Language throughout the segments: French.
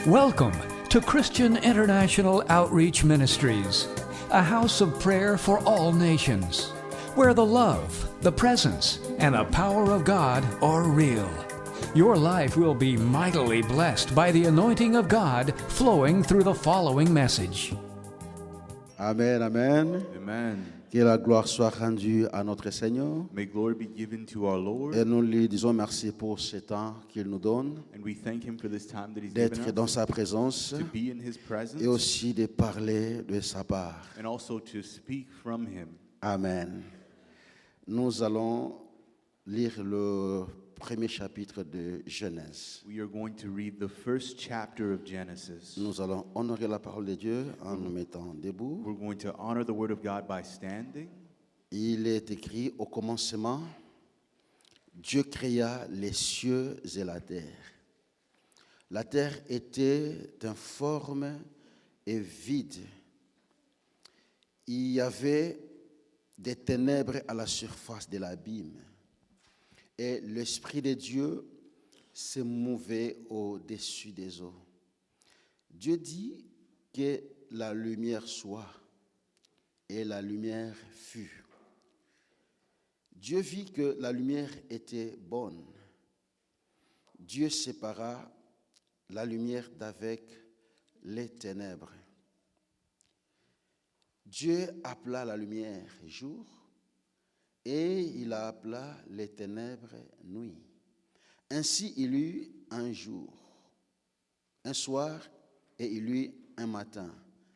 Welcome to Christian International Outreach Ministries, a house of prayer for all nations, where the love, the presence, and the power of God are real. Your life will be mightily blessed by the anointing of God flowing through the following message. Amen, amen. Amen. Que la gloire soit rendue à notre Seigneur. May glory be given to our Lord. Et nous lui disons merci pour ce temps qu'il nous donne, And we thank him for this time that he's d'être given dans us sa présence to be in his presence et aussi de parler de sa part. and also to speak from him. Amen. Nous allons lire le premier chapitre de Genèse. We are going to read the first chapter of Genesis. Nous allons honorer la parole de Dieu en nous mettant debout. We're going to honor the word of God by standing. Il est écrit au commencement, Dieu créa les cieux et la terre. La terre était informe et vide. Il y avait des ténèbres à la surface de l'abîme. Et l'Esprit de Dieu se mouvait au-dessus des eaux. Dieu dit que la lumière soit, et la lumière fut. Dieu vit que la lumière était bonne. Dieu sépara la lumière d'avec les ténèbres. Dieu appela la lumière jour et il appela les ténèbres nuit. Ainsi il eut un jour, un soir et il eut un matin.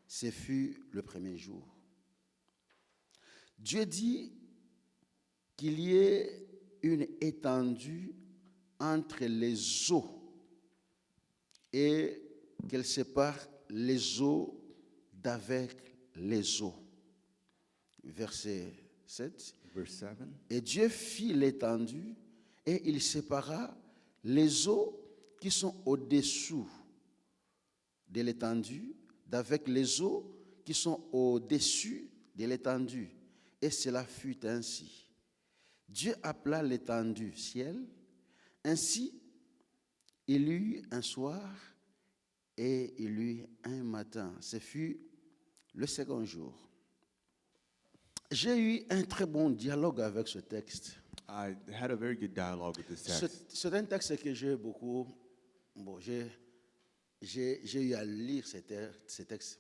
Ce fut le premier jour. Dieu dit qu'il y ait une étendue entre les eaux et qu'elle sépare les eaux d'avec les eaux. Verset 7. Verse 7. Et Dieu fit l'étendue et il sépara les eaux qui sont au-dessous de l'étendue d'avec les eaux qui sont au-dessus de l'étendue. Et cela fut ainsi. Dieu appela l'étendue ciel. Ainsi, il eut un soir et il eut un matin. Ce fut le second jour. J'ai eu un très bon dialogue avec ce texte. I had a very good dialogue with this text. C'est un texte que j'ai beaucoup. J'ai eu à lire ce texte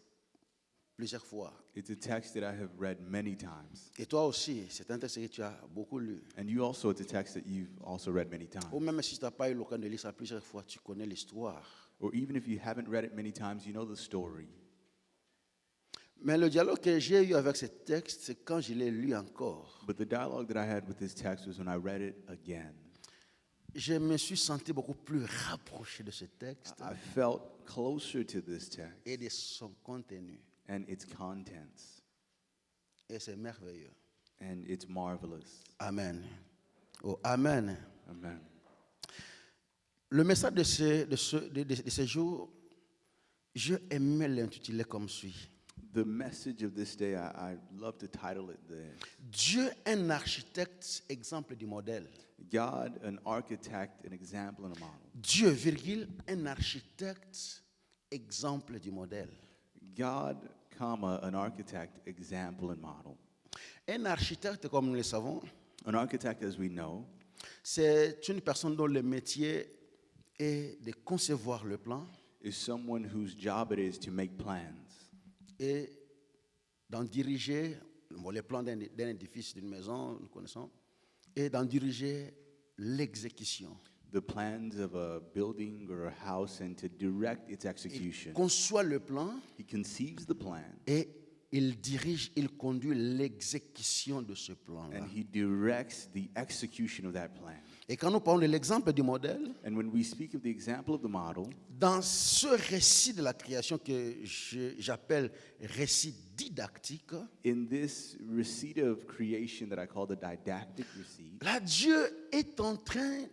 plusieurs fois. It's a text that I have read many times. Et toi aussi, c'est un texte que tu as beaucoup lu. And you also, it's a text that you've also read many times. Ou même si tu n'as pas eu l'occasion de lire ça plusieurs fois, tu connais l'histoire. Or even if you haven't read it many times, you know the story. Mais le dialogue que j'ai eu avec ce texte, c'est quand je l'ai lu encore. But the dialogue that I had with this text was when I read it again. Je me suis senti beaucoup plus rapproché de ce texte I felt closer to this text et de son contenu. and its contents. Et c'est merveilleux. And it's marvelous. Amen. Oh, amen. Amen. Le message de ce jour, je aimais l'intituler comme suit. The message of this day, I love to title it Dieu, un architecte, exemple du modèle. God, an architect, an example, and a model. Dieu, virgule, un architecte, exemple du modèle. God, comma, an architect, example, and model. Un architecte, comme nous le savons, An architect, as we know, c'est une personne dont le métier est de concevoir le plan is someone whose job it is to make plans et d'en diriger les plans d'un édifice, d'une maison, nous connaissons, et d'en diriger l'exécution. the plans of a building or a house and to direct its execution. Il conçoit le plan He conceives the plan et il dirige, il conduit l'exécution de ce plan-là. and he directs the execution of that plan. Et quand nous parlons de l'exemple du modèle, And when we speak of the example of the model, dans ce récit de la création que j'appelle récit didactique, in this receipt of creation that I call the didactic receipt, là, Dieu est en train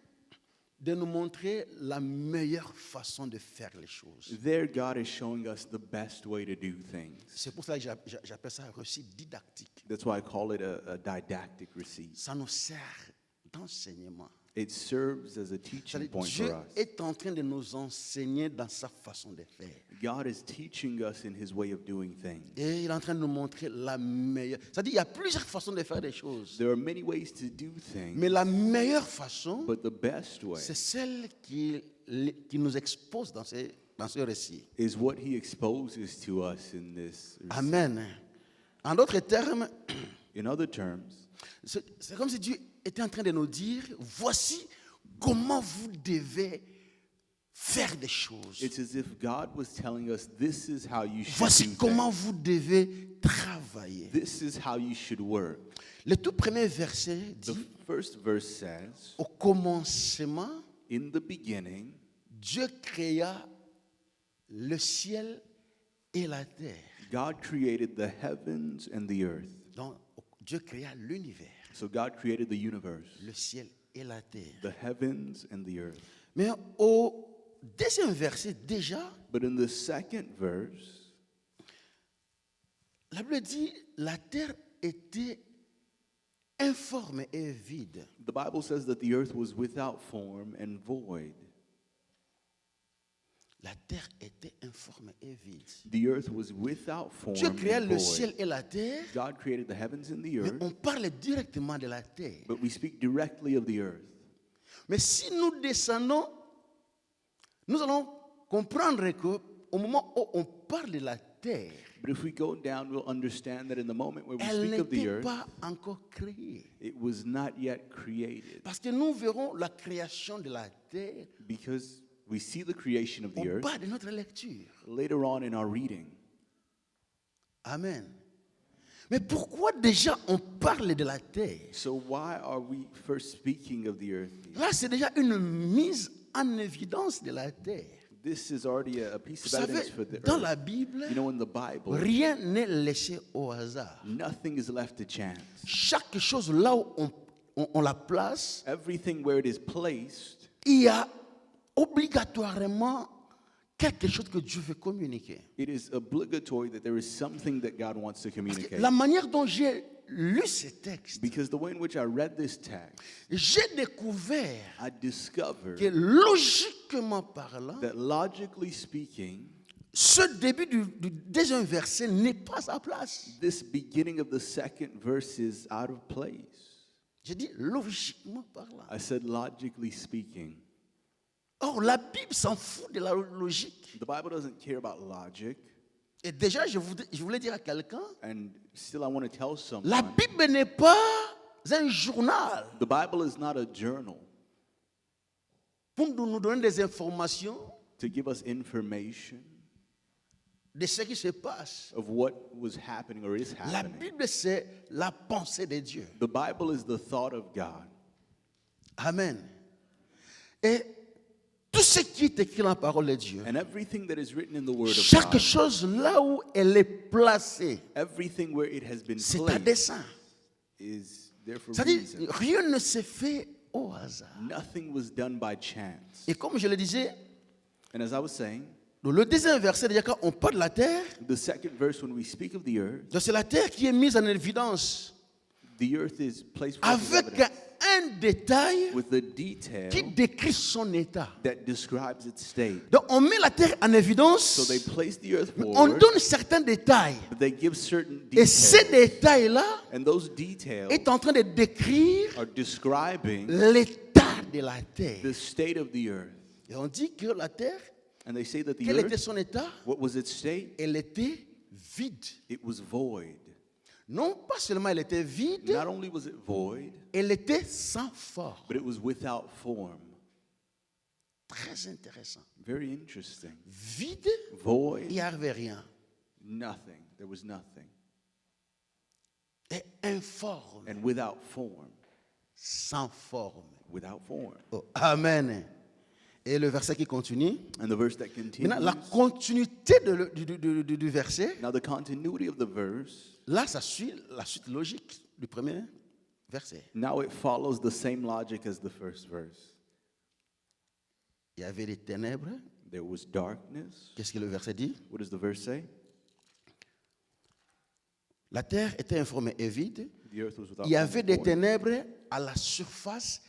de nous montrer la meilleure façon de faire les choses. there God is showing us the best way to do things. C'est pour ça que j'appelle ça un récit didactique. That's why I call it a didactic receipt. Ça nous sert d'enseignement. It serves as a teaching C'est-à-dire, point Dieu for us. est en train de nous enseigner dans sa façon de faire. God is teaching us in His way of doing things. Et il est en train de nous montrer la meilleure. C'est-à-dire, il y a plusieurs façons de faire des choses. There are many ways to do things, Mais la meilleure façon, but the best way c'est celle qui nous expose dans ce récit. is what He exposes to us in this. Amen. En d'autres termes, In other terms, c'est comme si Dieu était en train de nous dire, voici comment vous devez faire des choses. it's as if God was telling us, this is how you should Voici do comment things. vous devez travailler. This is how you should work. Le tout premier verset The dit, first verse says, au commencement, in the beginning, Dieu créa le ciel et la terre. God created the heavens and the earth. Donc, Dieu créa l'univers, So God created the universe, le ciel et la terre. the heavens and the earth. Mais au deuxième verset, déjà, But in the second verse, la Bible dit, la terre était informe et vide. the Bible says that the earth was without form and void. La terre était informe et vide. The earth was without form Dieu créa and le void. ciel et la terre, God created the heavens and the mais earth, on parle directement de la terre. but we speak directly of the earth. Mais si nous descendons, nous allons comprendre que au moment où on parle de la terre, But if we go down, we'll understand that in the moment where we elle speak of the n'était earth, pas encore créée. it was not yet created. Parce que nous verrons la création de la terre Because we see the creation of the au earth bas de notre lecture. later on in our reading. Amen. Mais pourquoi déjà on parle de la terre? So why are we first speaking of the earth? Là, c'est déjà une mise en évidence de la terre. This is already a piece Vous of savez, evidence for the dans earth. la Bible, You know, in the Bible, rien n'est laissé au hasard. nothing is left to chance. Chaque chose là où on la place, Everything where it is placed, il y a obligatoirement quelque chose que Dieu veut communiquer. it is obligatory that there is something that God wants to Parce que communicate. la manière dont j'ai lu ces textes, Because the way in which I read this text, j'ai découvert I discovered que logiquement parlant, that logically speaking, ce début du deuxième verset n'est pas à place. this beginning of the second verse is out of place. J'ai dit logiquement parlant. I said logically speaking. Or, la Bible s'en fout de la logique. The Bible doesn't care about logic. Et déjà, je voulais dire à quelqu'un, And still I want to tell la someone, Bible n'est pas un journal the Bible is not a journal pour nous donner des informations to give us information de ce qui se passe. of what was happening or is La happening. Bible, c'est la pensée de Dieu. The Bible is the thought of God. Amen. Et tout ce qui est écrit dans la parole de Dieu, And everything that is written in the Word of chaque God, chose là où elle est placée, everything where it has been c'est à placed dessein. is there for C'est-à-dire, reason. rien ne se fait au hasard. Nothing was done by chance. Et comme je le disais, And as I was saying, dans le deuxième verset, déjà quand on parle de la terre, the second verse, when we speak of the earth, c'est la terre qui est mise en évidence the earth is placed forth as avec evidence un détail with the detail qui décrit son état. that describes its state. Donc on met la terre en So évidence, they place the earth on forward, donne certains détails. but they give certain Et ces details. détails-là And those details est en train de décrire are describing l'état de la terre. the state of the earth. Et on dit que la terre, And they say that the quel était earth, son état? what was its state? Elle était vide. It was void. Non pas seulement elle était vide, Not only was it void, elle était sans forme. but it was without form. Très intéressant. Very interesting. Vide, il Void, n'y avait rien. nothing. There was nothing. Et informe, And without form. sans forme. Without form. Oh, amen. Et le verset qui continue. And the verse that continues. Maintenant, la continuité du verset, Now the continuity of the verse, là, ça suit la suite logique du premier verset. now it follows the same logic as the first verse. Il y avait des ténèbres. There was darkness. Qu'est-ce que le verset dit? What does the verse say? La terre était informée et vide. The earth was without Il y form avait and des void. ténèbres à la surface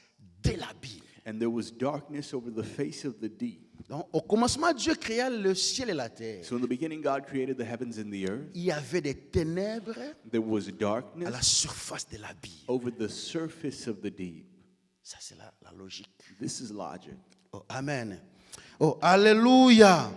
de l'abîme. And there was darkness over the face of the deep. Donc, au commencement, Dieu créa le ciel et la terre. So in the beginning, God created the heavens and the earth. Il y avait des ténèbres There was à la darkness surface de l'abîme. over the surface of the deep. Ça, c'est la logique. This is logic. Oh, amen. Oh, alléluia.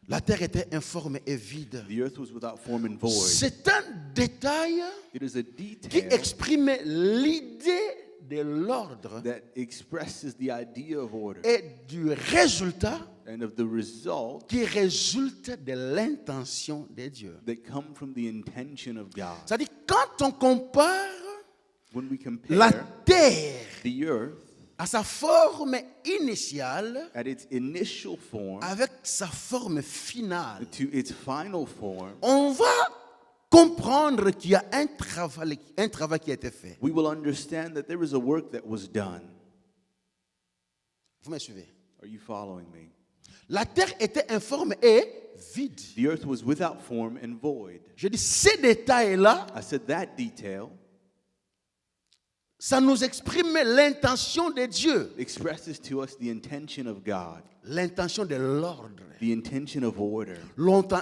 La terre était informe et vide. The earth was without form and void. C'est un détail It is a qui detail exprime l'idée de l'ordre that expresses the idea of order et du résultat and of the result qui résulte de l'intention de Dieu. that come from the intention of God. C'est-à-dire, quand on compare When we la compare terre the earth à sa forme initiale at its initial form avec sa forme finale, to its final form, on va comprendre qu'il y a un travail qui a été fait. we will understand that there is a work that was done. Vous me suivez? Are you following me? La terre était informe et vide. The earth was without form and void. Je dis, ces détails-là, I said that detail ça nous exprime l'intention de Dieu, expresses to us the intention of God, l'intention de l'ordre, the intention of order,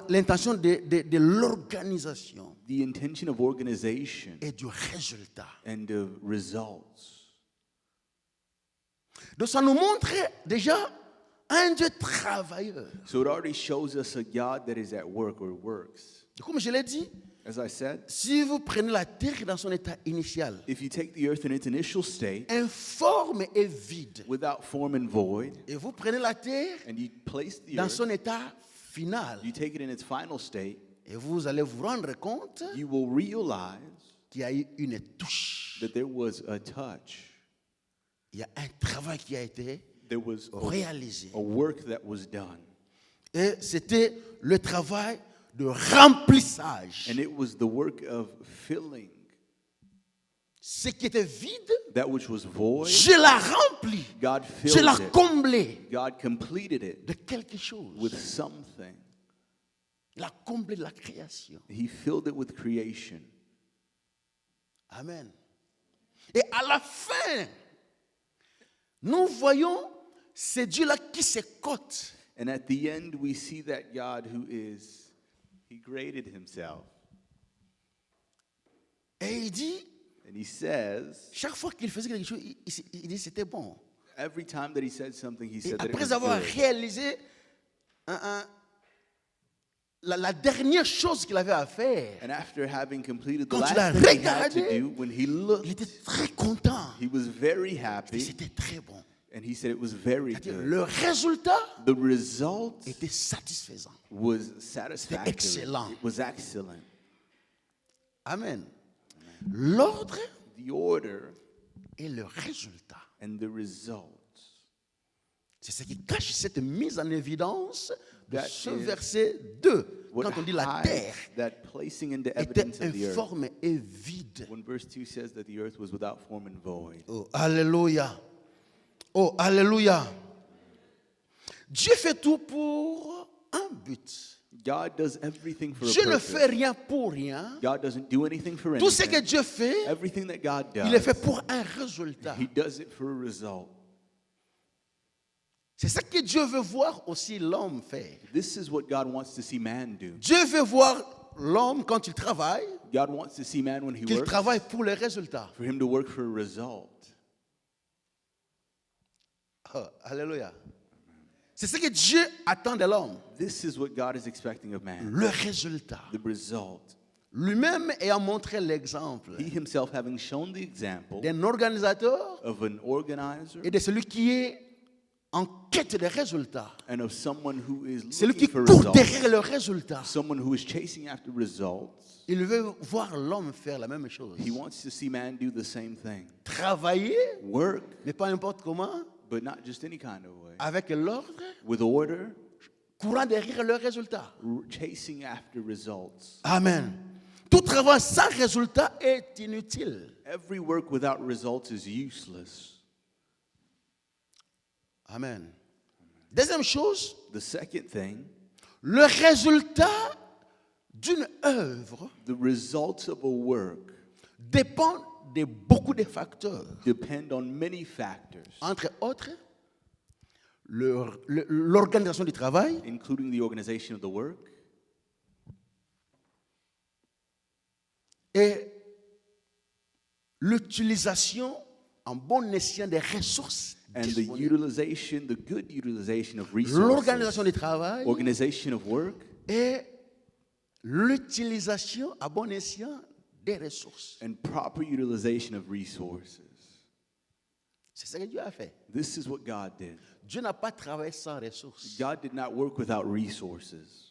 l'intention de l'organisation the intention of organization, et du résultat. and of results. Donc ça nous montre déjà un Dieu travailleur. So it already shows us a God that is at work or works. Comme je l'ai dit, As I said, si vous prenez la terre dans son état initial, if you take the earth in its initial state, informe et vide, without form and void, et vous prenez la terre and you place the dans earth, son état final, you take it in its final state, et vous allez vous rendre compte you will realize qu'il y a eu une touche. that there was a touch. Il y a un travail qui a été There was réalisé. a work that was done. Et c'était le travail de remplissage. And it was the work of filling Ce qui était vide, that which was void. je l'ai rempli. God Je filled l'ai it. comblé God completed it de quelque chose. with something. Il a comblé de la création. He filled it with creation. Amen. Et à la fin, nous voyons ce Dieu-là qui se cote. And at the end, we see that God He graded himself. Et il dit, And he says, chaque fois qu'il faisait quelque chose, il dit c'était bon. every time that he said something, he Et said that it après was avoir good. réalisé la dernière chose qu'il avait à faire, And after having completed the quand il last a thing he had to regardé, do, when he il looked, était très content. he was very Et happy, c'était très bon. and he said it was very C'est-à-dire, good. le résultat The result était satisfaisant. was satisfactory. excellent. It was excellent. Amen. L'ordre The order et le résultat. and the result. C'est ce qui cache cette mise en évidence de That ce is verset 2. What Quand on dit la hides terre that placing into était evidence of the earth. informe et vide. When verse 2 says that the earth was without form and void. Oh, alléluia. Oh, alléluia. Dieu fait tout pour un but. God does everything for a Dieu ne purpose. fait rien pour rien. God doesn't do anything for Tout ce que anything. Dieu fait, Everything that God il le fait does, pour un résultat. He does it for a result. C'est ça que Dieu veut voir aussi l'homme faire. This is what God wants to see man do. Dieu veut voir l'homme quand il travaille, God wants to see man when he qu'il works, travaille pour le résultat. for him to work for a result. Oh, alléluia. C'est ce que Dieu attend de l'homme. This is what God is expecting of man. Le résultat. The result. Lui-même ayant montré l'exemple He himself having shown the example d'un organisateur of an organizer et de celui qui est en quête de résultats. and of someone who is Celui qui looking for court results. derrière le résultat. Someone who is chasing after results. Il veut voir l'homme faire la même chose. He wants to see man do the same thing. Travailler, Work, mais pas n'importe comment, but not just any kind of way. avec l'ordre, With order, courant derrière le résultat. chasing after results. Amen. Tout travail sans résultat est inutile. Every work without results is useless. Amen. Deuxième chose, The second thing, le résultat d'une œuvre the results of a work dépend de beaucoup de facteurs. depend on many factors, Entre autres, l'organisation du travail, including the organization of the work et l'utilisation en bon escient des ressources and the disponibles. good utilization of L'organisation resources, du travail organization of work, et l'utilisation à bon escient des ressources. and proper utilization of resources. C'est ce que Dieu a fait. This is what God did. Dieu n'a pas travaillé sans ressources. God did not work without resources.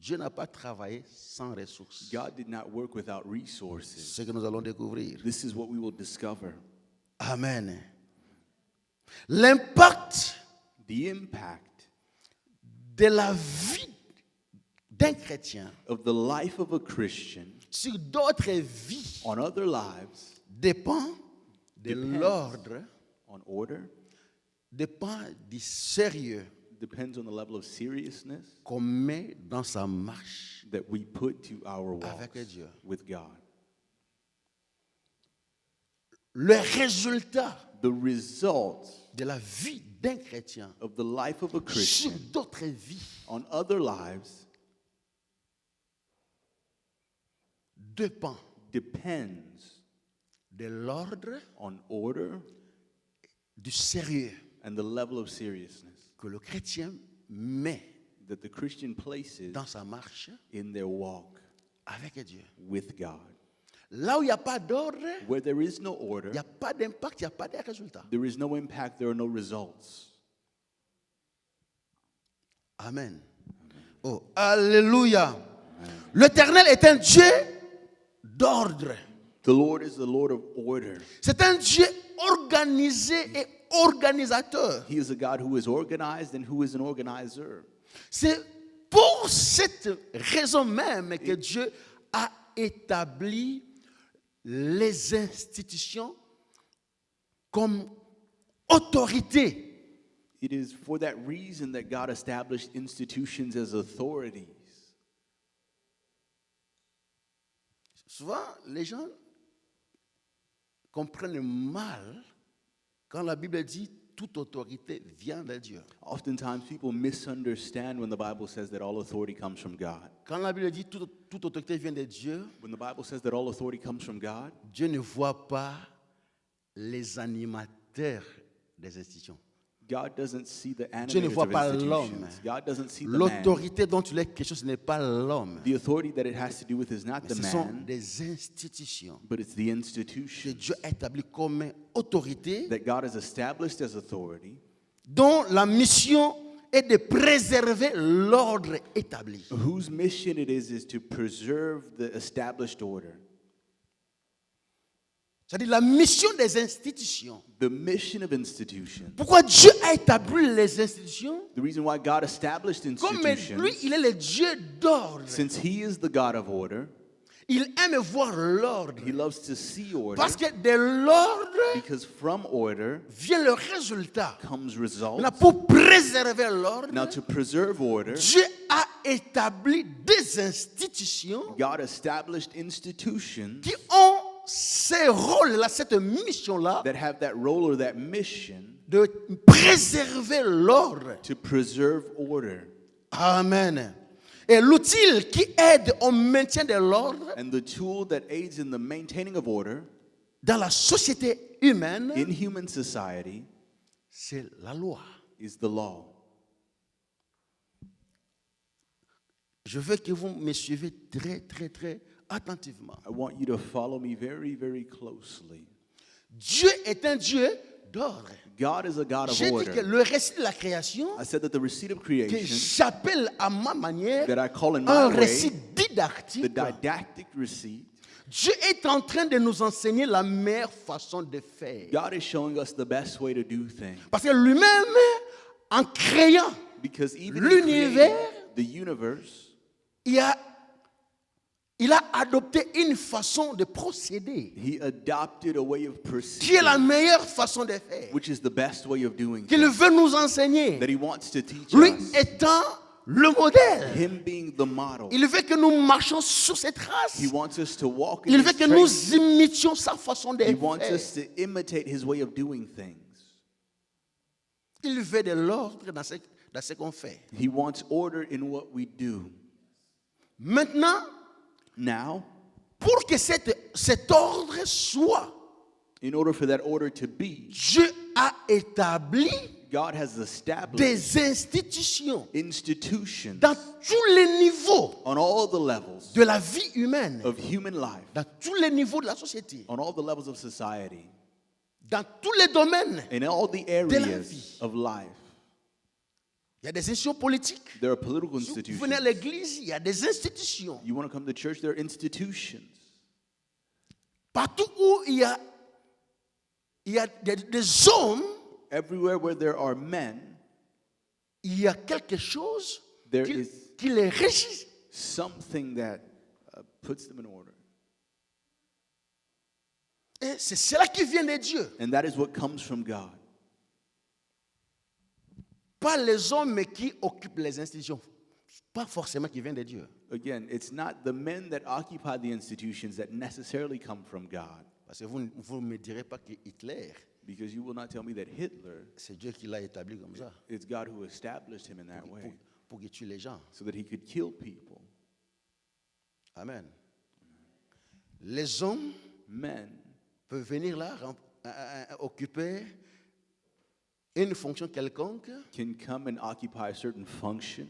Dieu n'a pas travaillé sans ressources. God did not work without resources. C'est ce que nous allons découvrir. This is what we will discover. Amen. L'impact The impact de la vie d'un chrétien of the life of a Christian sur d'autres vies on other lives dépend de Depends. l'ordre, on order dépend du sérieux depends on the level of seriousness qu'on met dans sa marche that we put to our walk avec Dieu. with God. Le résultat The result de la vie d'un chrétien of the life of a sur Christian d'autres vies on other lives dépend depends de l'ordre, on order du sérieux and the level of seriousness que le chrétien met that the Christian places dans sa marche in their walk avec Dieu. with God. Là où il n'y a pas d'ordre, Where there is no order, il n'y a pas d'impact, il n'y a pas de résultat. there is no impact, there are no results. Amen. Oh, alléluia. L'Éternel est un Dieu d'ordre. The Lord is the Lord of order. C'est un Dieu organisé et organisateur. He is a God who is organized and who is an organizer. C'est pour cette raison même que Dieu a établi les institutions comme autorité. It is for that reason that God established institutions as authorities. Souvent, les gens comprennent mal quand la Bible dit toute autorité vient de Dieu. Oftentimes, people misunderstand when the Bible says that all authority comes from God. Quand la Bible dit toute autorité vient de Dieu, When the Bible says that all authority comes from God, Dieu ne voit pas les animateurs des institutions. God doesn't see the Dieu ne animators voit of pas l'homme. institutions. God doesn't see the man. L'autorité dont il est question, ce n'est pas l'homme. The authority that it has to do with is not Mais the ce sont man, des institutions but it's the que institution Dieu a établies comme autorité, that God has established as authority, dont la mission est de préserver l'ordre établi. whose mission it is to preserve the established order. C'est-à-dire la mission des institutions. The mission of institutions. Pourquoi Dieu a établi les institutions? The reason why God established Comme institutions, lui, il est le Dieu d'ordre. since He is the God of order, Il aime voir l'ordre. He loves to see order, Parce que de l'ordre because from order vient le résultat. comes Maintenant, results. pour préserver l'ordre, Now, to preserve order, Dieu a établi des institutions God established institutions qui ont ce rôle-là, cette mission-là, that have that role or that mission de préserver l'ordre. to preserve order. Amen. Et l'outil qui aide au maintien de l'ordre And the tool that aids in the maintaining of order dans la société humaine, in human society c'est la loi. is the law. Je veux que vous me suivez très, très, très attentivement. I want you to follow me very, very closely. Dieu est un Dieu d'ordre. God is a God of J'ai dit que order. le récit de la création, I said that the receipt of que creation j'appelle à ma manière that I call in un my récit way the didactique, didactic receipt, Dieu est en train de nous enseigner la meilleure façon de faire. God is showing us the best way to do things. Parce que lui-même, en créant Because even in l'univers, creating the universe, il a adopté une façon de procéder He adopted a way of qui est la proceeding, meilleure façon de faire, which is the best way of doing qu'il things, veut nous enseigner. that He wants to teach Lui us. étant le modèle. Him being the model. Il veut que nous marchions sur ses traces. He wants us to walk in Il his veut que nous traces. imitions sa façon de He wants faire. us to imitate his way of doing things. Il veut de l'ordre dans ce qu'on fait. He wants order in what we do. Maintenant, Now, pour que cet ordre soit, in order for that order to be, Dieu a établi God has established des institutions institutions dans tous les niveaux on all the levels de la vie humaine, of human life, dans tous les niveaux de la société, on all the levels of society, dans tous les domaines. in all the vie. areas of life. Il y a des institutions politiques. There are political Si vous institutions. venez à l'église, il y a des institutions. You want to come to church, there are institutions. Partout où il y a des hommes, Everywhere where there are men, il y a quelque chose there qui, is qui les régit. something that puts them in order. Et c'est cela qui vient de Dieu. And that is what comes from God. Pas les hommes qui occupent les institutions. Pas forcément qui vient de Dieu. Again, it's not the men that occupy the institutions that necessarily come from God. Parce que vous ne me direz pas que Hitler, Because you will not tell me that Hitler, c'est Dieu qui l'a établi comme ça. it's God who established him in that way Pour qu'il tue les gens. so that he could kill people. Amen. Les hommes Men peuvent venir là, occuper une fonction quelconque, can come and occupy a certain function,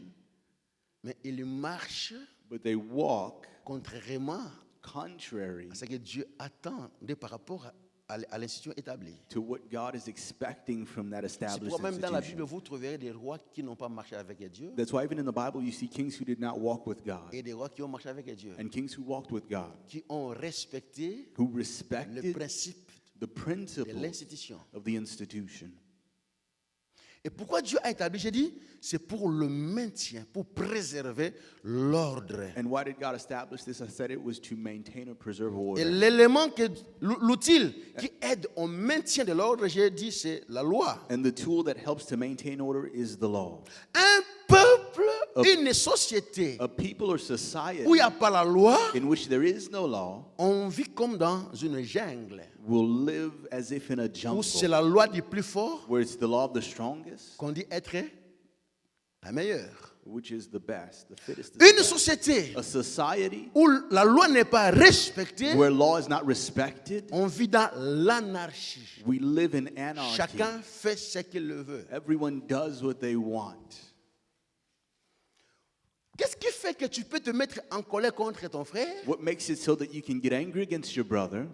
mais ils marchent but they walk contrairement contrary à ce que Dieu attend par rapport à l'institution établie. to what God is expecting from that C'est established pourquoi même dans la Bible, institution. vous trouverez des rois qui n'ont pas marché avec Dieu That's why even in the Bible you see kings who did not walk with God et des rois qui ont marché avec Dieu, and kings who walked with God, qui ont respecté who le respected principe the de principles l'institution. of the institution. Et pourquoi Dieu a établi, j'ai dit, c'est pour le maintien, pour préserver l'ordre. And why did God establish this? I said it was to maintain or preserve Et order. l'élément, l'outil qui aide au maintien de l'ordre, j'ai dit, c'est la loi. And the tool that helps to maintain order is the law. Un peuple, une société A people or society où il n'y a pas la loi, in which there is no law on vit comme dans une jungle, will live as if in a où c'est jungle, la loi du plus fort where it's the law of the strongest, qu'on dit être la meilleure. which is the best, the fittest. Is the Une best. société A society où la loi n'est pas respectée, where law is not respected, on vit dans l'anarchie. we live in anarchy. Chacun fait ce qu'il le veut. Everyone does what they want. Qu'est-ce qui fait que tu peux te mettre en colère contre ton frère? What makes it so that you can get angry against your brother,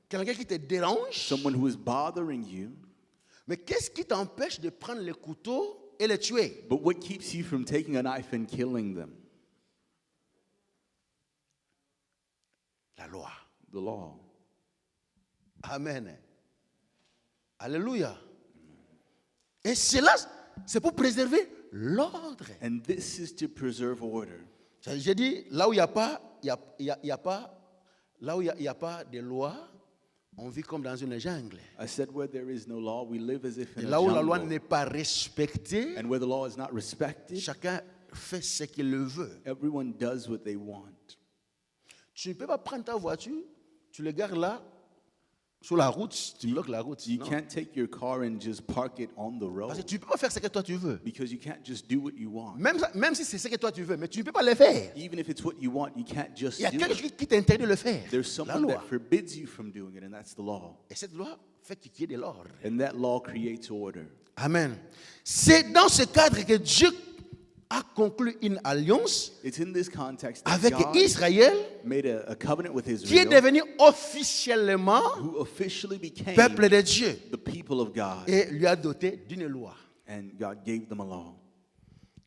Quelqu'un qui te dérange? someone who is bothering you, Mais qu'est-ce qui t'empêche de prendre le couteau et le tuer? but what keeps you from taking a knife and killing them? La loi. The law. Amen. Alléluia. Et cela, c'est pour préserver l'ordre. And this is to preserve order. J'ai dit, là où il n'y a pas, là où il y a pas de loi, on vit comme dans une jungle. I said where there is no law, we live as if Et in là a où la loi jungle. n'est pas respectée, And where the law is not respected, chacun fait ce qu'il le veut. everyone does what they want. Tu ne peux pas prendre ta voiture, tu le gardes là, sur la route, tu bloques la route. You Non. can't take your car and just park it on the Parce que road tu ne peux pas faire ce que toi tu veux. because you can't just do what you want. Même si c'est ce que toi tu veux, mais tu ne peux pas le faire. Even if it's what you want, you can't just Il y a do quelqu'un it. qui t'interdit de le faire. There's La someone loi. that forbids you from doing it, and that's the law. Et cette loi fait qu'il y ait de l'ordre. And that law creates order. Amen. C'est dans ce cadre que Dieu a conclu une alliance It's in this context that avec God Israël, made a covenant with qui est Israel, devenu officiellement who officially became peuple de Dieu, the people of God, et lui a doté d'une loi. and God gave them a law.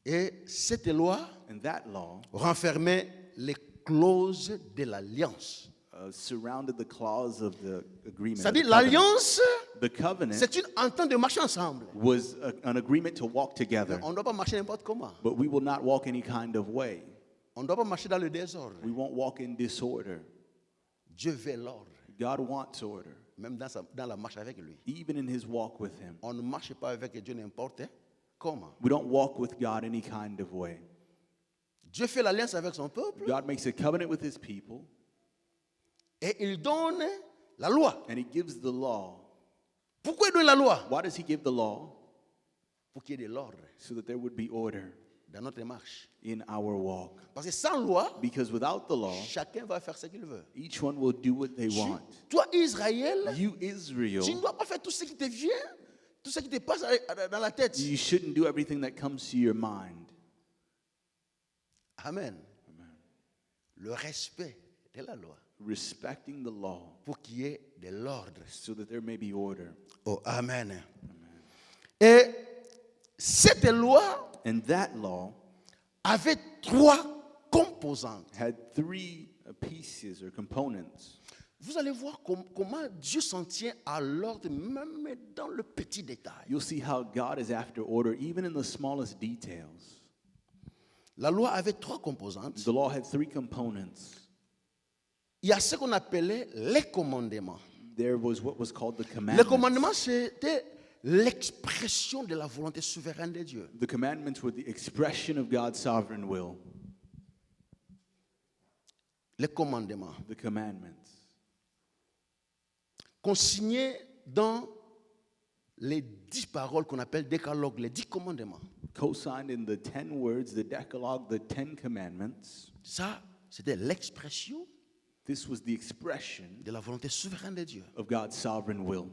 Et cette loi And that law renfermait les clauses de l'alliance. surrounded the clause of the agreement. C'est-à-dire the covenant. l'alliance, The covenant c'est une entente de marcher ensemble. was an agreement to walk together, On ne doit pas marcher n'importe comment. but we will not walk any kind of way. On ne doit pas marcher dans le désordre. We won't walk in disorder. Dieu veut l'ordre, God wants order, même dans la marche avec lui. even in his walk with him. On ne marche pas avec Dieu n'importe comment. We don't walk with God any kind of way. Dieu fait l'alliance avec son peuple God makes a covenant with his people, et il donne la loi. and he gives the law. Pourquoi il donne la loi? Why does he give the law? Pour qu'il y ait de l'ordre So that there would be order dans notre marche. in our walk. Parce que sans loi, Because without the law, chacun va faire ce qu'il veut. each one will do what they want. Toi, Israël, You, Israel, tu ne dois pas faire tout ce qui te vient, tout ce qui te passe dans la tête. you shouldn't do everything that comes to your mind. Amen. Le respect de la loi Respecting the law pour qu'il y ait de l'ordre. so that there may be order. Oh, amen. Et cette loi And that law avait 3 composantes. had 3 pieces or components. Vous allez voir comment Dieu s'en tient à l'ordre, même dans le petit détail. You'll see how God is after order even in the smallest details. La loi avait 3 composantes. The law had 3 components. Il y a ce qu'on appelait les commandements. There was what was called the Les commandments. commandements, c'était l'expression de la volonté souveraine de Dieu. The commandments were the expression of God's sovereign will. Les commandements, The commandments. consignés dans les 10 paroles qu'on appelle décalogue, les 10 commandements. Co-signed in the 10 words, the Decalogue, the 10 commandments. Ça, c'était l'expression This was the expression de la volonté souveraine de Dieu. of God's sovereign will.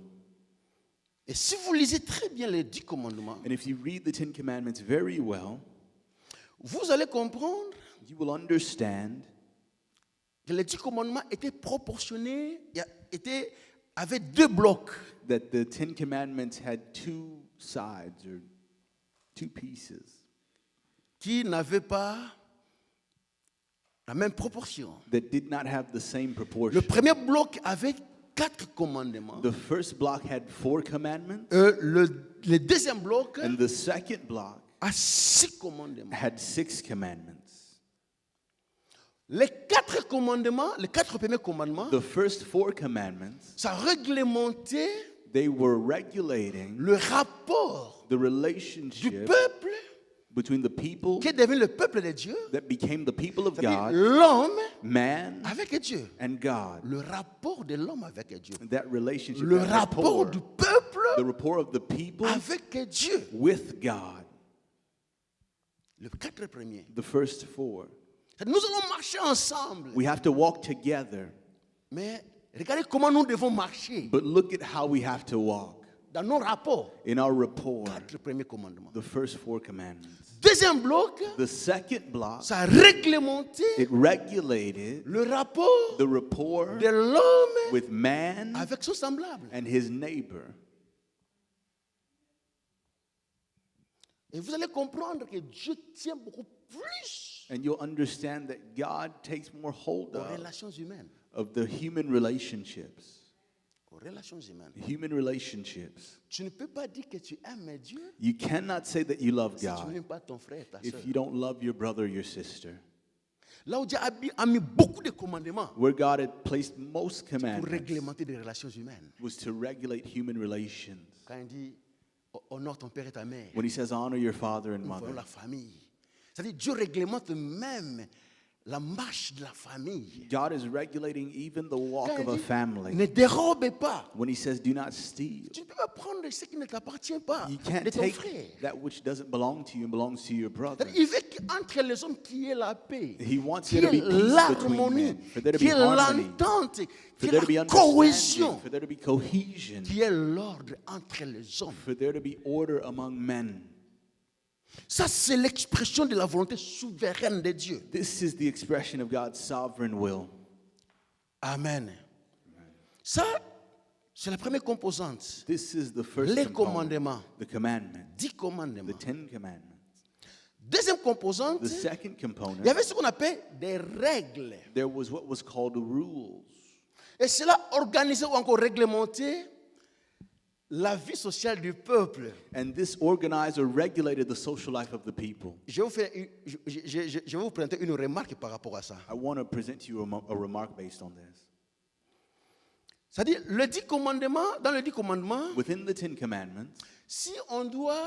Et si vous lisez très bien les 10 commandements, And if you read the 10 commandments very well, vous allez comprendre you will understand que les 10 commandements étaient proportionnés, avaient 2 blocs. that the 10 commandments had 2 sides or 2 pieces Qui n'avaient pas la même proportion. that did not have the same Le proportion. premier bloc avait 4 commandements. The first block had 4 commandments, Le deuxième bloc and the second block a 6 commandements. had 6 commandments. Les 4 commandements, les 4 premiers commandements, The first 4 commandments, ça réglementait they were regulating le rapport the du relationship peuple between the people qui est devenu le peuple de Dieu, that became the people of c'est-à-dire God, l'homme man avec Dieu. and God. Le rapport de l'homme avec Dieu. That relationship, Le that rapport rapport, du peuple the rapport of the people avec Dieu. with God. Le 4 premiers. The first 4. Nous allons marcher ensemble. We have to walk together, Mais regardez comment nous devons marcher but look at how we have to walk dans nos rapports. in our rapport. 4 premiers commandements. The first 4 commandments. Deuxième bloc, The second block, ça a réglementé it regulated le rapport the rapport de l'homme with man avec son semblable. and his neighbor. Et vous allez comprendre que Dieu tient beaucoup plus And you'll understand that God takes more hold aux relations humaines. of the human relationships. Aux relations humaines. Human relationships. Tu ne peux pas dire que tu aimes Dieu You cannot say that you love si tu God n'aimes pas ton frère, ta if soeur. you don't love your brother or your sister. Là où Dieu a mis beaucoup de commandements Where God had placed most pour commandments réglementer des relations humaines. was to regulate human relations. Quand il dit honore ton père et ta mère, When he says honor your father and nous voyons mother, la famille. C'est-à-dire Dieu réglemente même la marche de la famille. God is regulating even the walk Quand of a il dit, family. ne dérobe pas. When he says do not steal, Tu ne peux pas prendre ce qui ne t'appartient pas you de can't ton take frère. that which doesn't belong to you and belongs to your brother. Il veut qu'entre les hommes qu'il y ait la paix, He wants qu'il y there to ait be peace between l'harmonie, men, for there to qu'il y be ait harmony, l'entente, for qu'il y there to be ait la understanding, cohésion, for there to be cohesion, qu'il y ait l'ordre entre les hommes. for there to be order among men. Ça, c'est l'expression de la volonté souveraine de Dieu. This is the expression of God's sovereign will. Amen. Ça, c'est la première composante. This is the first Les component, commandements. the commandment, 10 the commandements. 10 commandments. Deuxième composante, The second il y component, avait ce qu'on appelle des règles. there was what was called rules. Et cela organisait ou encore réglementait la vie sociale du peuple. And this organized or regulated the social life of the people. Je vais vous présenter une remarque par rapport à ça. I want to present to you a remark based on this. C'est-à-dire, le 10 commandements, dans le 10 commandements, Within the 10 commandments, si on doit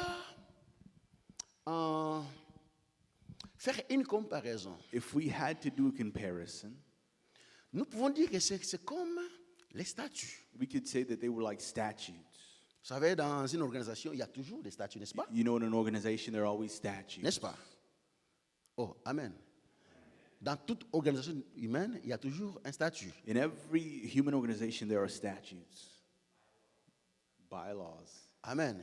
faire une comparaison, If we had to do a comparison, nous pouvons dire que c'est comme les statuts. we could say that they were like statutes. Vous savez, dans une organisation, il y a toujours des statuts, n'est-ce pas? You know, in an organization, there are always statutes. N'est-ce pas? Oh, amen. Dans toute organisation humaine, il y a toujours un statut. In every human organization, there are statutes, bylaws. Amen.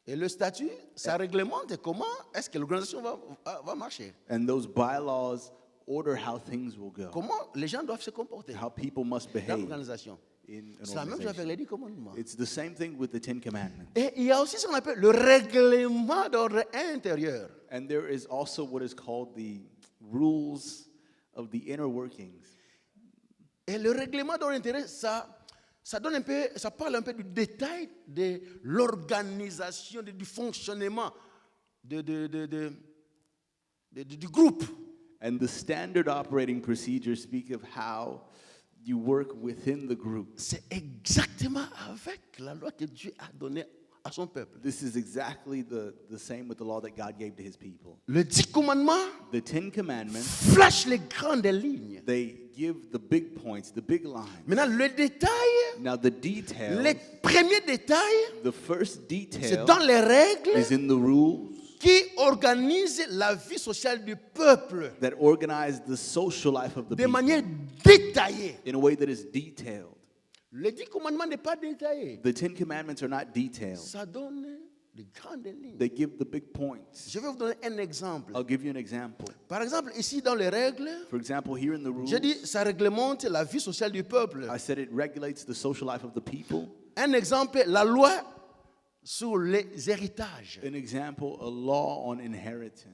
Et le statut, ça réglemente comment est-ce que l'organisation va marcher. And those bylaws order how things will go, Comment les gens doivent se comporter how people must dans behave l'organisation. in an C'est la même chose avec organization. les 10 commandements. It's the same thing with the Ten Commandments. Et il y a aussi ce qu'on appelle le règlement d'ordre intérieur. And there is also what is called the rules of the inner workings. Et le règlement d'ordre intérieur, ça donne un peu, ça parle un peu du détail de l'organisation, du fonctionnement du groupe. And the standard operating procedures speak of how you work within the group. C'est exactement avec la loi que Dieu a donnée à son peuple. This is exactly the same with the law that God gave to his people. Le 10 commandements The Ten Commandments, flash les grandes lignes. they give the big points, the big lines. Maintenant, le détail, Now the details, les premiers détails, the first c'est detail dans les règles is in the rules qui organisent la vie sociale du peuple that organize the social life of the de people manière détaillée. in a way that is detailed. Le 10 commandements n'est pas détaillé. The Ten Commandments are not detailed. Ça donne de grandes lignes. They give the big points. Je vais vous donner un exemple. I'll give you an example. Par exemple, ici dans les règles, For example, here in the rules, j'ai dit ça réglemente la vie sociale du peuple. I said it regulates the social life of the people. Un exemple, la loi sur les héritages. An example, a law on inheritance.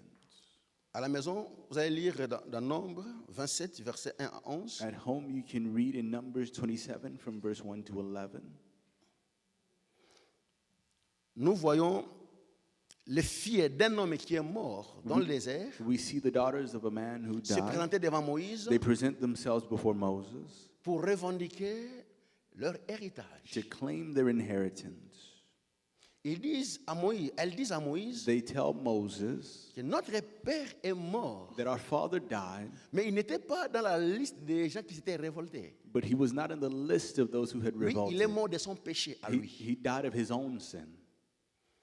À la maison, vous allez lire dans Nombre 27, versets 1 à 11. At home, you can read in Numbers 27 from verse 1 to 11. Nous voyons les filles d'un homme qui est mort dans le désert We see the daughters of a man who se died. présenter devant Moïse They present themselves before Moses pour revendiquer leur héritage. to claim their inheritance. Elles disent à Moïse They tell Moses que notre père est mort, that our father died, mais il n'était pas dans la liste des gens qui s'étaient révoltés. but he was not in the list of those who had Lui, il est revolted. mort de son péché à He, lui. he died of his own sin,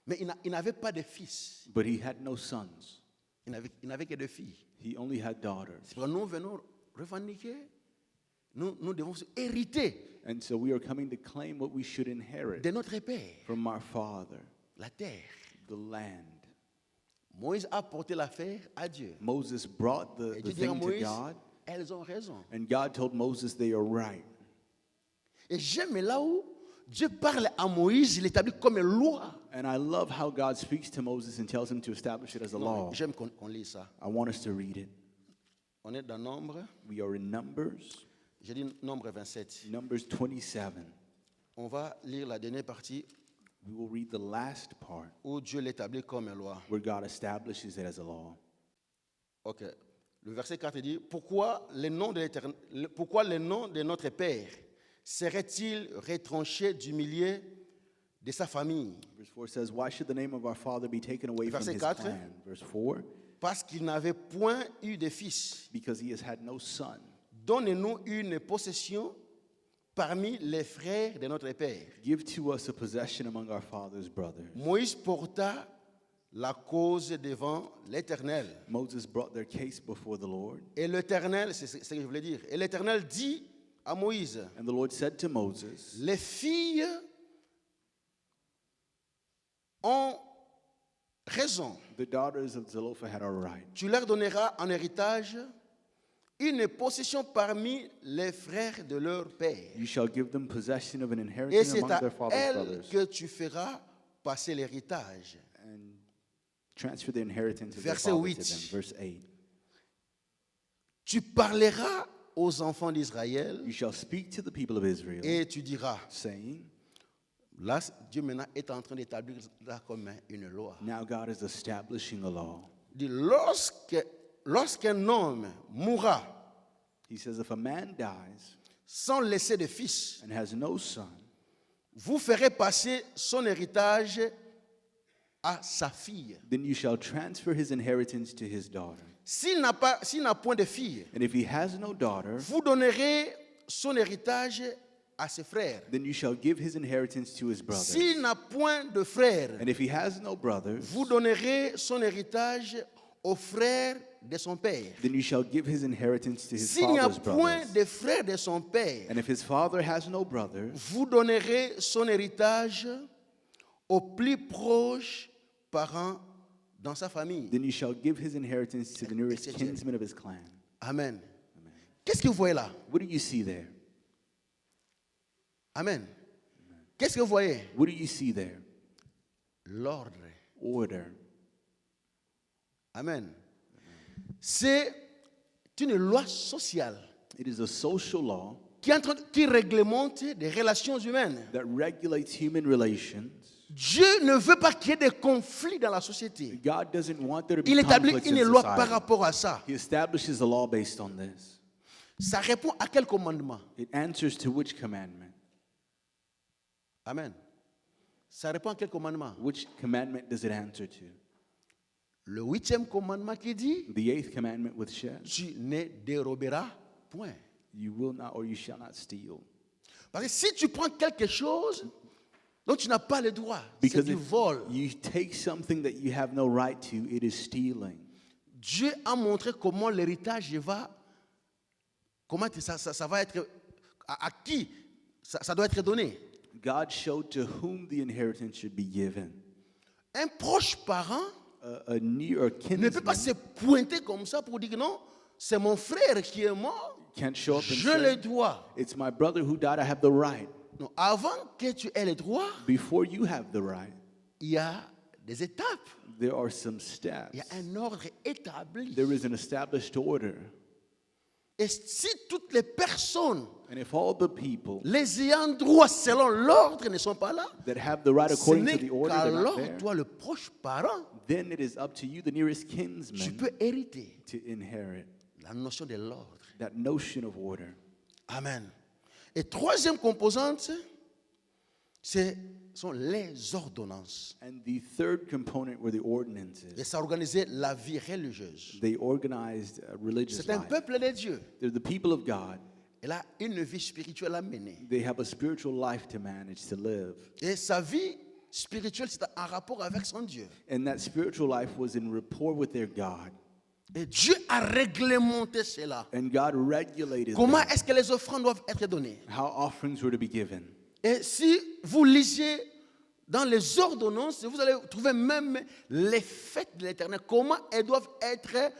Mais il n'avait pas de fils. but he had no sons. Il n'avait que des filles. He only had daughters. C'est pourquoi nous venons revendiquer, nous devons hériter And so we are coming to claim what we should inherit de notre père, from our father, la terre. the land. Moïse a porté l'affaire à Dieu. Moses brought Et the Dieu dit à thing to Moïse, God, elles ont raison. and God told Moses they are right. Et j'aime là où Dieu parle à Moïse, il établit comme une loi. And I love how God speaks to Moses and tells him to establish it as a law. J'aime qu'on lit ça. I want us to read it. On est dans Nombre. We are in Numbers, J'ai dit Nombre 27. Numbers 27. On va lire la dernière partie We will read the last part où Dieu l'établit comme une loi. where God establishes it as a law. Ok. Le verset 4 dit, pourquoi le nom de notre Père serait-il retranché du milieu de sa famille? Verse 4 says, why should the name of our father be taken away from Verset his 4. clan? Verse 4, Parce qu'il n'avait point eu de fils. because he has had no son. Donne-nous une possession parmi les frères de notre Père. Give to us a possession among our father's brothers. Moïse porta la cause devant l'Éternel. Moses brought their case before the Lord, Et l'Éternel, c'est ce que je voulais dire, et l'Éternel dit à Moïse, and the Lord said to Moses, les filles ont raison. the daughters of Zelophehad are right. Tu leur donneras en héritage une possession parmi les frères de leur père. You shall give them possession of an Et inheritance c'est among à their father's elles brothers, que tu feras passer l'héritage. and transfer the inheritance of their Verset father 8. to them. Verse 8. Tu parleras aux enfants d'Israël You shall speak to the people of Israel, et tu diras, saying, là, Dieu maintenant est en train d'établir là comme une loi. now God is establishing a law. Dit, lorsqu'un homme mourra He says, if a man dies sans laisser de fils, and has no son, vous ferez passer son héritage à sa fille. then you shall transfer his inheritance to his daughter. S'il n'a point de fille, And if he has no daughter, vous donnerez son héritage à ses frères. then you shall give his inheritance to his brothers. S'il n'a point de frères, And if he has no brothers, vous donnerez son héritage aux frères de son père. then you shall give his inheritance to his S'il n'y a father's point brothers. de frères de son père, And if his father has no brothers, vous donnerez son héritage aux plus proches parents dans sa famille. then you shall give his inheritance to the nearest Etc. kinsman of his clan. Amen. Qu'est-ce que vous voyez là? What do you see there? Amen. Qu'est-ce que vous voyez? What do you see there? L'ordre. Order. Amen. C'est une loi sociale It is a social law qui réglemente des relations humaines. that regulates human relations. Dieu ne veut pas qu'il y ait des conflits dans la société. God doesn't want there to be Il établit conflicts une in loi par society. rapport à ça. He establishes a law based on this. Ça répond à quel commandement? It answers to which commandment? Amen. Ça répond à quel commandement? Which commandment does it answer to? Le 8e commandement qui dit, The 8th commandment with Shem. tu ne déroberas point. You will not or you shall not steal. Parce que si tu prends quelque chose dont tu n'as pas le droit, c'est Because du if vol. you take something that you have no right to, it is stealing. Dieu a montré comment l'héritage va, comment ça va être, à qui ça doit être donné. God showed to whom the inheritance should be given. Un proche parent A near ne peut pas kinsman se pointer comme ça pour dire que non, c'est mon frère qui est mort, can't show up and je le say, dois. it's my brother who died, I have the right. Non, avant que tu aies le droit, Before you have the right, il y a des étapes, there are some steps. il y a un ordre établi. There is an established order. Et si toutes les personnes, And if all the people les ayant droit selon l'ordre, ne sont pas là, that have the right ce according n'est to the order, they're not qu'alors there, toi, le proche parent, then it is up to you, the nearest tu kinsman, peux hériter to inherit la notion de l'ordre. that notion of order. Amen. Et troisième composante, sont les ordonnances. And the third component were the Et ordinances. ça organisait la vie religieuse. They organized religious C'est un life. peuple de Dieu. They're the people of God. Elle a une vie spirituelle à mener. They have a spiritual life to manage, to live. Et sa vie spirituelle, c'est en rapport avec son Dieu. And that spiritual life was in rapport with their God. Et Dieu a réglementé cela. And God regulated Comment them, est-ce que les offrandes doivent être données? how offerings were to be given. Et si vous lisez dans les ordonnances, vous allez trouver même les fêtes de l'Éternel, comment elles doivent être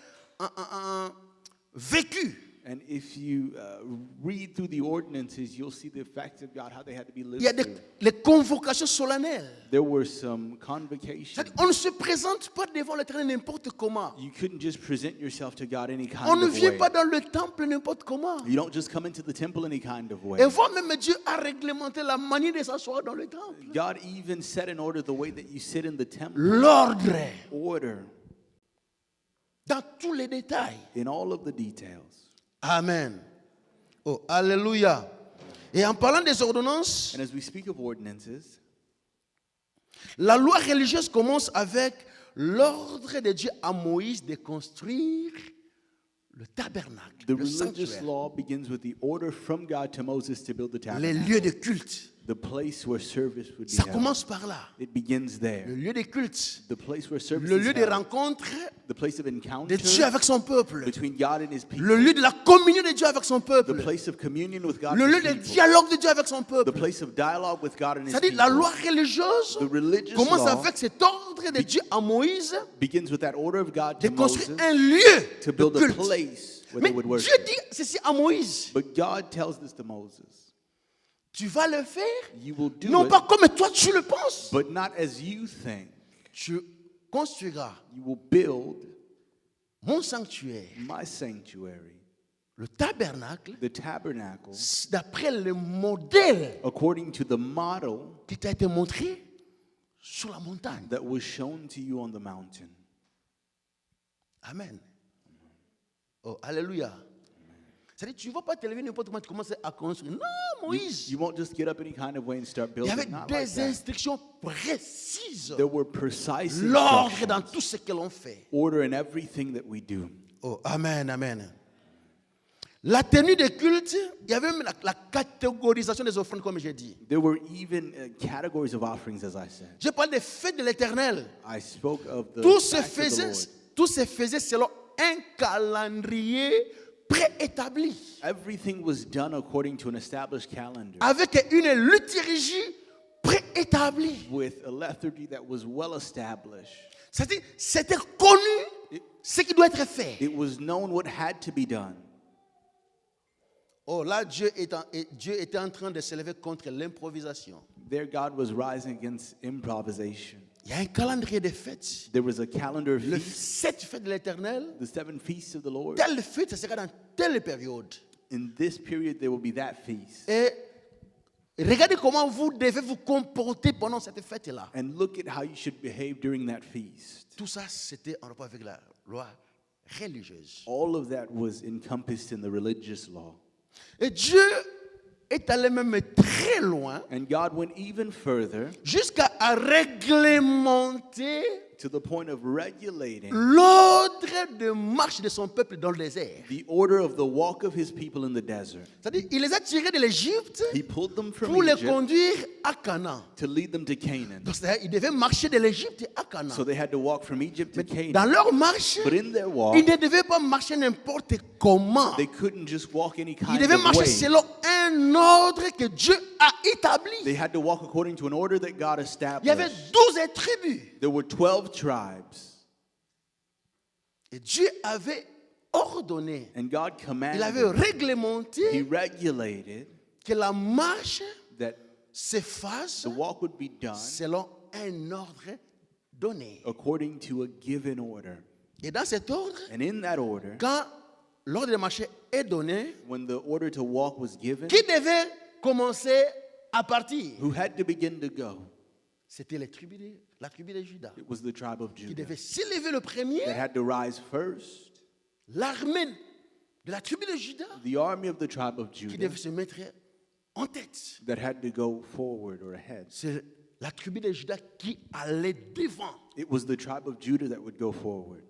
vécues. And if you read through the ordinances, you'll see the effects of God, how they had to be Il y a lived through. les convocations solennelles. There were some convocations. C'est-à-dire, on ne se présente pas devant l'Éternel n'importe comment. You couldn't just present yourself to God any kind On ne of vient way. pas dans le temple n'importe comment. You don't just come into the temple any kind of way. Et voir même Dieu a réglementé la manière de s'asseoir dans le temple. God even set in order the way that you sit in the temple. L'ordre, Order dans tous les détails. in all of the details. Amen. Oh, alléluia. Et en parlant des ordonnances, And as we speak of ordinances, la loi religieuse commence avec l'ordre de Dieu à Moïse de construire le tabernacle, the le religious sanctuaire, law begins with the order from God to Moses to build the les tabernacle, lieux de culte. the place where service would be Ça held. commence par là. It begins Le there. lieu de culte, The place where service le is lieu de held. rencontre The place of de encounter Dieu avec son peuple, between God and his people. le lieu de la communion de Dieu avec son The peuple, place of communion with God le and lieu his de people. dialogue de Dieu avec son The peuple. place of dialogue with God and his C'est-à-dire people. la loi religieuse The religious commence law avec cet ordre de Dieu à Moïse begins with that order of God de to construire Moses un lieu to de build a culte. place where Mais they would Dieu worship. dit ceci à Moïse. But God tells this to Moses. Tu vas le faire, You will do non it, pas comme toi tu le penses. but not as you think. Tu construiras You will build mon sanctuaire, my sanctuary, le tabernacle, the tabernacle, d'après le modèle according to the model qui t'a été montré sur la montagne. that was shown to you on the mountain. Amen. Oh, alléluia. C'est-à-dire, tu ne vas pas te lever n'importe comment, tu commences à construire. Non, Moïse. You won't just get up any kind of way and start Il y avait building. Not like des that. instructions précises. There were precise L'ordre dans instructions, tout ce que l'on fait. order in everything that we do. Oh, amen, amen. La tenue des cultes, il y avait même la catégorisation des offrandes, comme j'ai dit. There were even categories of offerings, as I said. Je parle des fêtes de l'Éternel. I spoke of the Tout se acts of the faisait, Lord. tout se faisait selon un calendrier préétabli, Everything was done according to an established calendar avec une liturgie préétablie. with a lethargy that was well established. C'est-à-dire, c'était connu ce qui doit être fait. It was known what had to be done. Oh, là, Dieu était en train de s'élever contre l'improvisation. There, God was rising against improvisation. Il y a un calendrier de fêtes. There was a calendar of Le feasts, 7 fêtes de l'Éternel, the 7 feasts of the Lord. telle fête, ça sera dans telle période. In this period, there will be that feast. Et regardez comment vous devez vous comporter pendant cette fête-là. And look at how you should behave during that feast. Tout ça, c'était en rapport avec la loi religieuse. All of that was encompassed in the religious law. Et Dieu est allé même très loin And God went even further jusqu'à réglementer to the point of regulating l'ordre de marche de son peuple dans le désert. the order of the walk of his people in the desert. C'est-à-dire, il les a tirés de l'Égypte He pulled them from pour les Egypt conduire à Canaan. to lead them to Canaan. Donc, c'est-à-dire, ils devaient marcher de l'Égypte à Canaan. So they had to walk from Egypt to Dans Canaan. leur marche, But in their walk, ils ne devaient pas marcher n'importe comment. they couldn't just walk any Ils kind devaient of marcher way. selon un ordre que Dieu a établi. They had to walk according to an order that God Il y avait established. 12 tribus. There were 12 tribes. Et Dieu avait ordonné, And God il avait commanded, He réglementé regulated que la marche that se fasse the walk would be done selon un ordre donné. according to a given order. Et dans cet ordre, And in that order, quand l'ordre de marcher est donné, when the order to walk was given, qui devait commencer à partir? who had to begin to go? C'était la tribu de Juda It was the tribe of qui Judah devait s'élever le premier. that had to rise first. L'armée de la tribu de Juda The army of the tribe of qui Judah devait se mettre en tête. that had to go forward or ahead. C'est la tribu de Juda qui allait devant. It was the tribe of Judah that would go forward.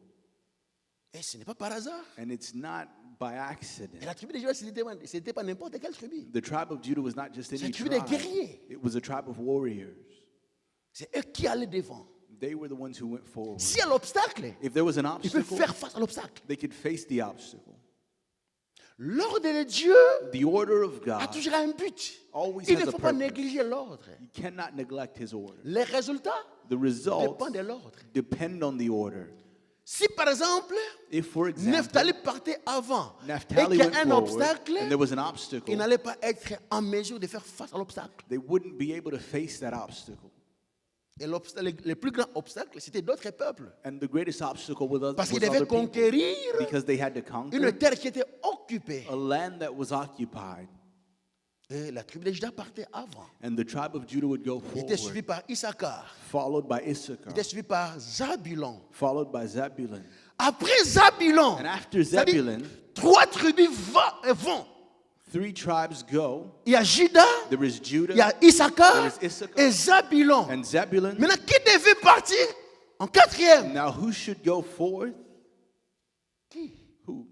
Et ce n'est pas par hasard. And it's not by Et accident. la tribu de Juda, c'était pas n'importe quelle tribu. The tribe of Judah was not just C'est any une tribu de tribe. guerriers. It was a tribe of warriors. C'est eux qui allaient devant. They were the ones who went forward. S'il y a l'obstacle, If there was an ils peuvent obstacle, faire face à l'obstacle. they could face the obstacle. L'ordre de Dieu The order of a God toujours un but. always Il has ne a faut pas purpose. négliger l'ordre. You cannot neglect his order. Les résultats The results dépendent de l'ordre. depend on the order. Si par exemple, If, for example, Naphtali partait avant et Naphtali qu'il y went a un forward obstacle, and there was an obstacle, il n'allait pas être en mesure de faire face à l'obstacle. they wouldn't be able to face that obstacle. Et le plus grand obstacle, c'était d'autres peuples. And the greatest obstacle was Parce qu'ils other devaient people, conquérir because they had to une conquer terre qui était occupée. a land that was occupied. Et la tribu de Juda partait avant. And the tribe of Judah would go Il était suivi forward, par Issachar. followed by Il Issachar, était suivi par Zabulon. followed by Zebulun. Après Zabulon, And after c'est-à-dire, Zebulun, 3 tribus vont. 3 tribes go. Il y a Juda, There is il y a Judah Issachar There is Issachar. et Zabulon. and Zebulun. Maintenant, qui devait partir en 4e? Now who should go forth? Qui? Who?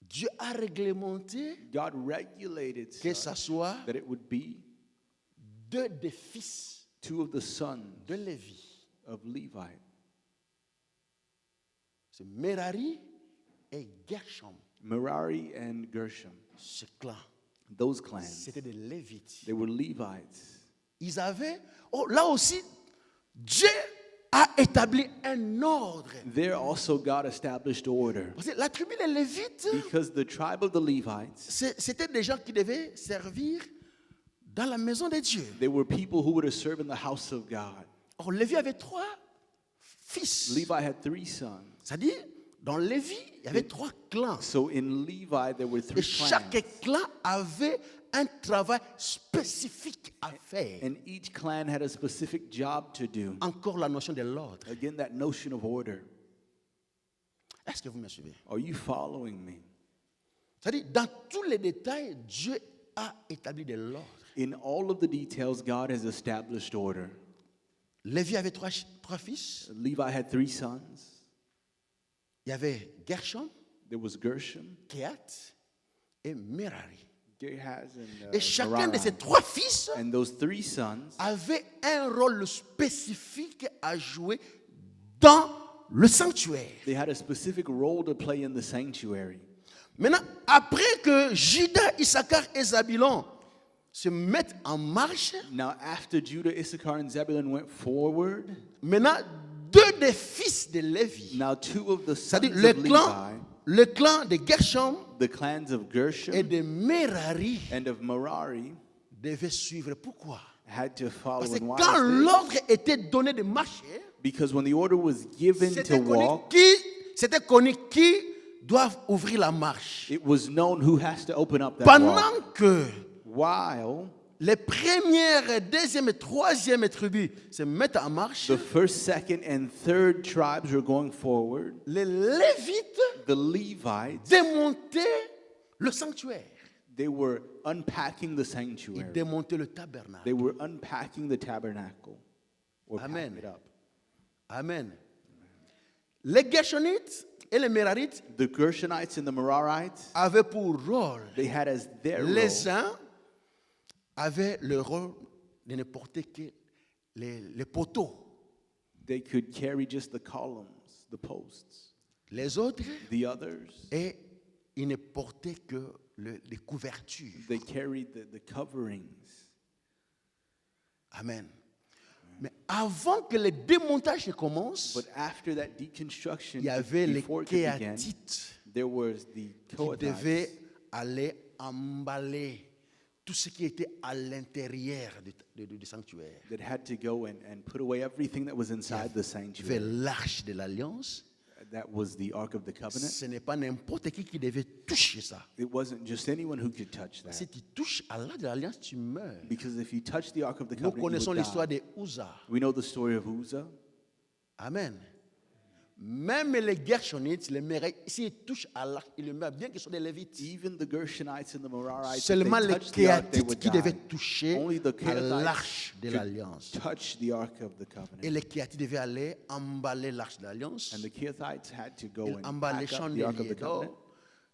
Dieu a réglementé God regulated que such ce soit that it would be 2 des fils 2 of the sons de Lévi. of Levi. C'est Merari et Gershom. Merari and Gershom. Ce clan, Those clans, c'était des Lévites. they were Levites. Ils avaient, là aussi, Dieu a établi un ordre. There also God established order. Parce que la tribu des Lévites, Because the tribe of the Levites, c'était des gens qui devaient servir dans la maison de Dieu. they were people who were to serve in the house of God. Or, Lévi avait 3 fils. Levi had 3 sons. C'est-à-dire, dans Lévi, il y avait 3 clans. So in Levi, there were 3 Et chaque clans. clan avait un travail spécifique à faire. And each clan had a specific job to do. Encore la notion de l'ordre. Again, that notion of order. Est-ce que vous me suivez? Are you following me? C'est-à-dire, dans tous les détails, Dieu a établi de l'ordre. In all of the details, God has established order. Lévi avait trois fils. Levi had 3 sons. Il y avait Gershon, There was Gershom, Kehat et Merari. Gehaz, and Et chacun de Merari. ces 3 fils And those 3 sons avait un rôle spécifique à jouer dans le sanctuaire. they had a specific role to play in the sanctuary. Maintenant, après que Juda, Issachar et Zabulon se mettent en marche, Now, after Judah, Issachar, and Zebulun went forward, maintenant, 2 des fils de Lévi, now 2 of the sons c'est-à-dire of le clan de Gershon Levi, the clans of et Gershom de Merari, and of Merari, devaient suivre. Pourquoi? had to follow. Parce que And why quand is this? l'ordre était donné de marcher, Because when the order was given to c'était connu qui doit ouvrir la marche. it was known who has to open up that Pendant walk. que While les premières, deuxième et troisième tribus se mettent en marche, the first, second, and third tribes were going forward, les Lévites the Levites, démontaient le sanctuaire. they were unpacking the Ils sanctuary. démontaient le tabernacle. They were unpacking the tabernacle. Or Amen. packing it up. Amen. Les Gershonites et les Merarites The Gershonites and the Merarites, avaient pour rôle, they had as their les role, uns avaient le rôle de ne porter que les poteaux. they could carry just the columns, the posts. Les autres, The others, et ils ne portaient que les couvertures. they carried the coverings. Amen. Mais avant que le démontage ne commence, But after that deconstruction, il y avait les before it began, Kéatites there was the qui Kohathites devaient aller emballer tout ce qui était à l'intérieur du sanctuaire. that had to go and put away everything that was inside the Il y avait sanctuary. l'arche de l'alliance. That was the Ark of the Covenant. Ce n'est pas n'importe qui devait toucher ça. It wasn't just anyone who could touch Si that. tu touches à l'arche de l'alliance, tu meurs. Because if you touch the Ark of the Nous Covenant, you connaissons would l'histoire die. de Uzzah. We know the story of Uzzah. Amen. Même les Gershonites, les Merarites, s'ils touchent à l'arche, ils meurent, bien qu'ils soient des Lévites. Even the Gershonites and the Merarites, if Seulement they les touched the Ark, they Kéatites would qui die. devaient toucher Only the à Kehathites l'arche de could l'alliance. touch the Ark of the Et Covenant. les Kéatites devaient aller emballer l'arche de l'alliance. And the Kehathites had to go Ils and emballaient les pack up the Ark of chandeliers the Covenant. d'or.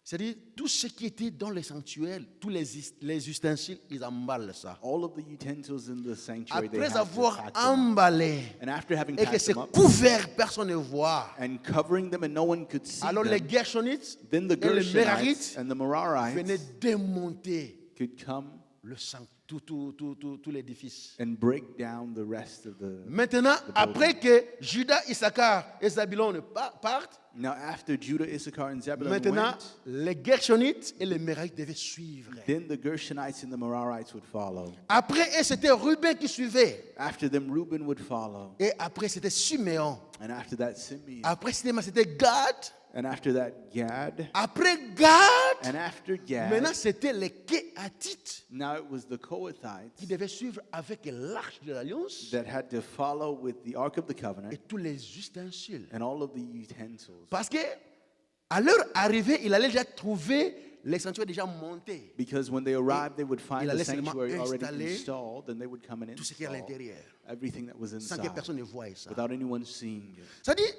C'est-à-dire, tout ce qui était dans les sanctuaires, tous les ustensiles, ils emballent ça. All of the utensils in the sanctuary, they Après had to avoir pack them up. emballé And after having et que packed c'est them up couvert, personne ne voit. and covering them and no one could see Alors les them, Gershonites then the et les Gershonites Merarites and the venaient Merarites démonter could come tout l'édifice. and break down the rest of the... Maintenant, après que Judas, Issachar et Zabulon partent, Now after Judah, Issachar, and Zebulun maintenant went, les Gershonites et les Merarites devaient suivre. then the Gershonites and the Merarites would follow. Après eux, c'était Ruben qui suivait. After them, Reuben would follow. Et après, c'était Siméon. And after that, Simeon. Après, c'était Gad. And after that, Gad. Après Gad, And after maintenant, Gad, c'était les Kéatites now it was the qui Kohathites devaient suivre avec l'arche de l'alliance that had to follow with the Ark of the et Covenant tous les ustensiles. and all of the utensils. Parce que à leur arrivée, il allait déjà trouver les sanctuaires déjà montés. Because when they arrived, they would find il the allait seulement sanctuary already installer installed, and they would come and tout ce qui est à install l'intérieur, everything that was sans que inside personne ne voie ça. without anyone seeing it. C'est-à-dire,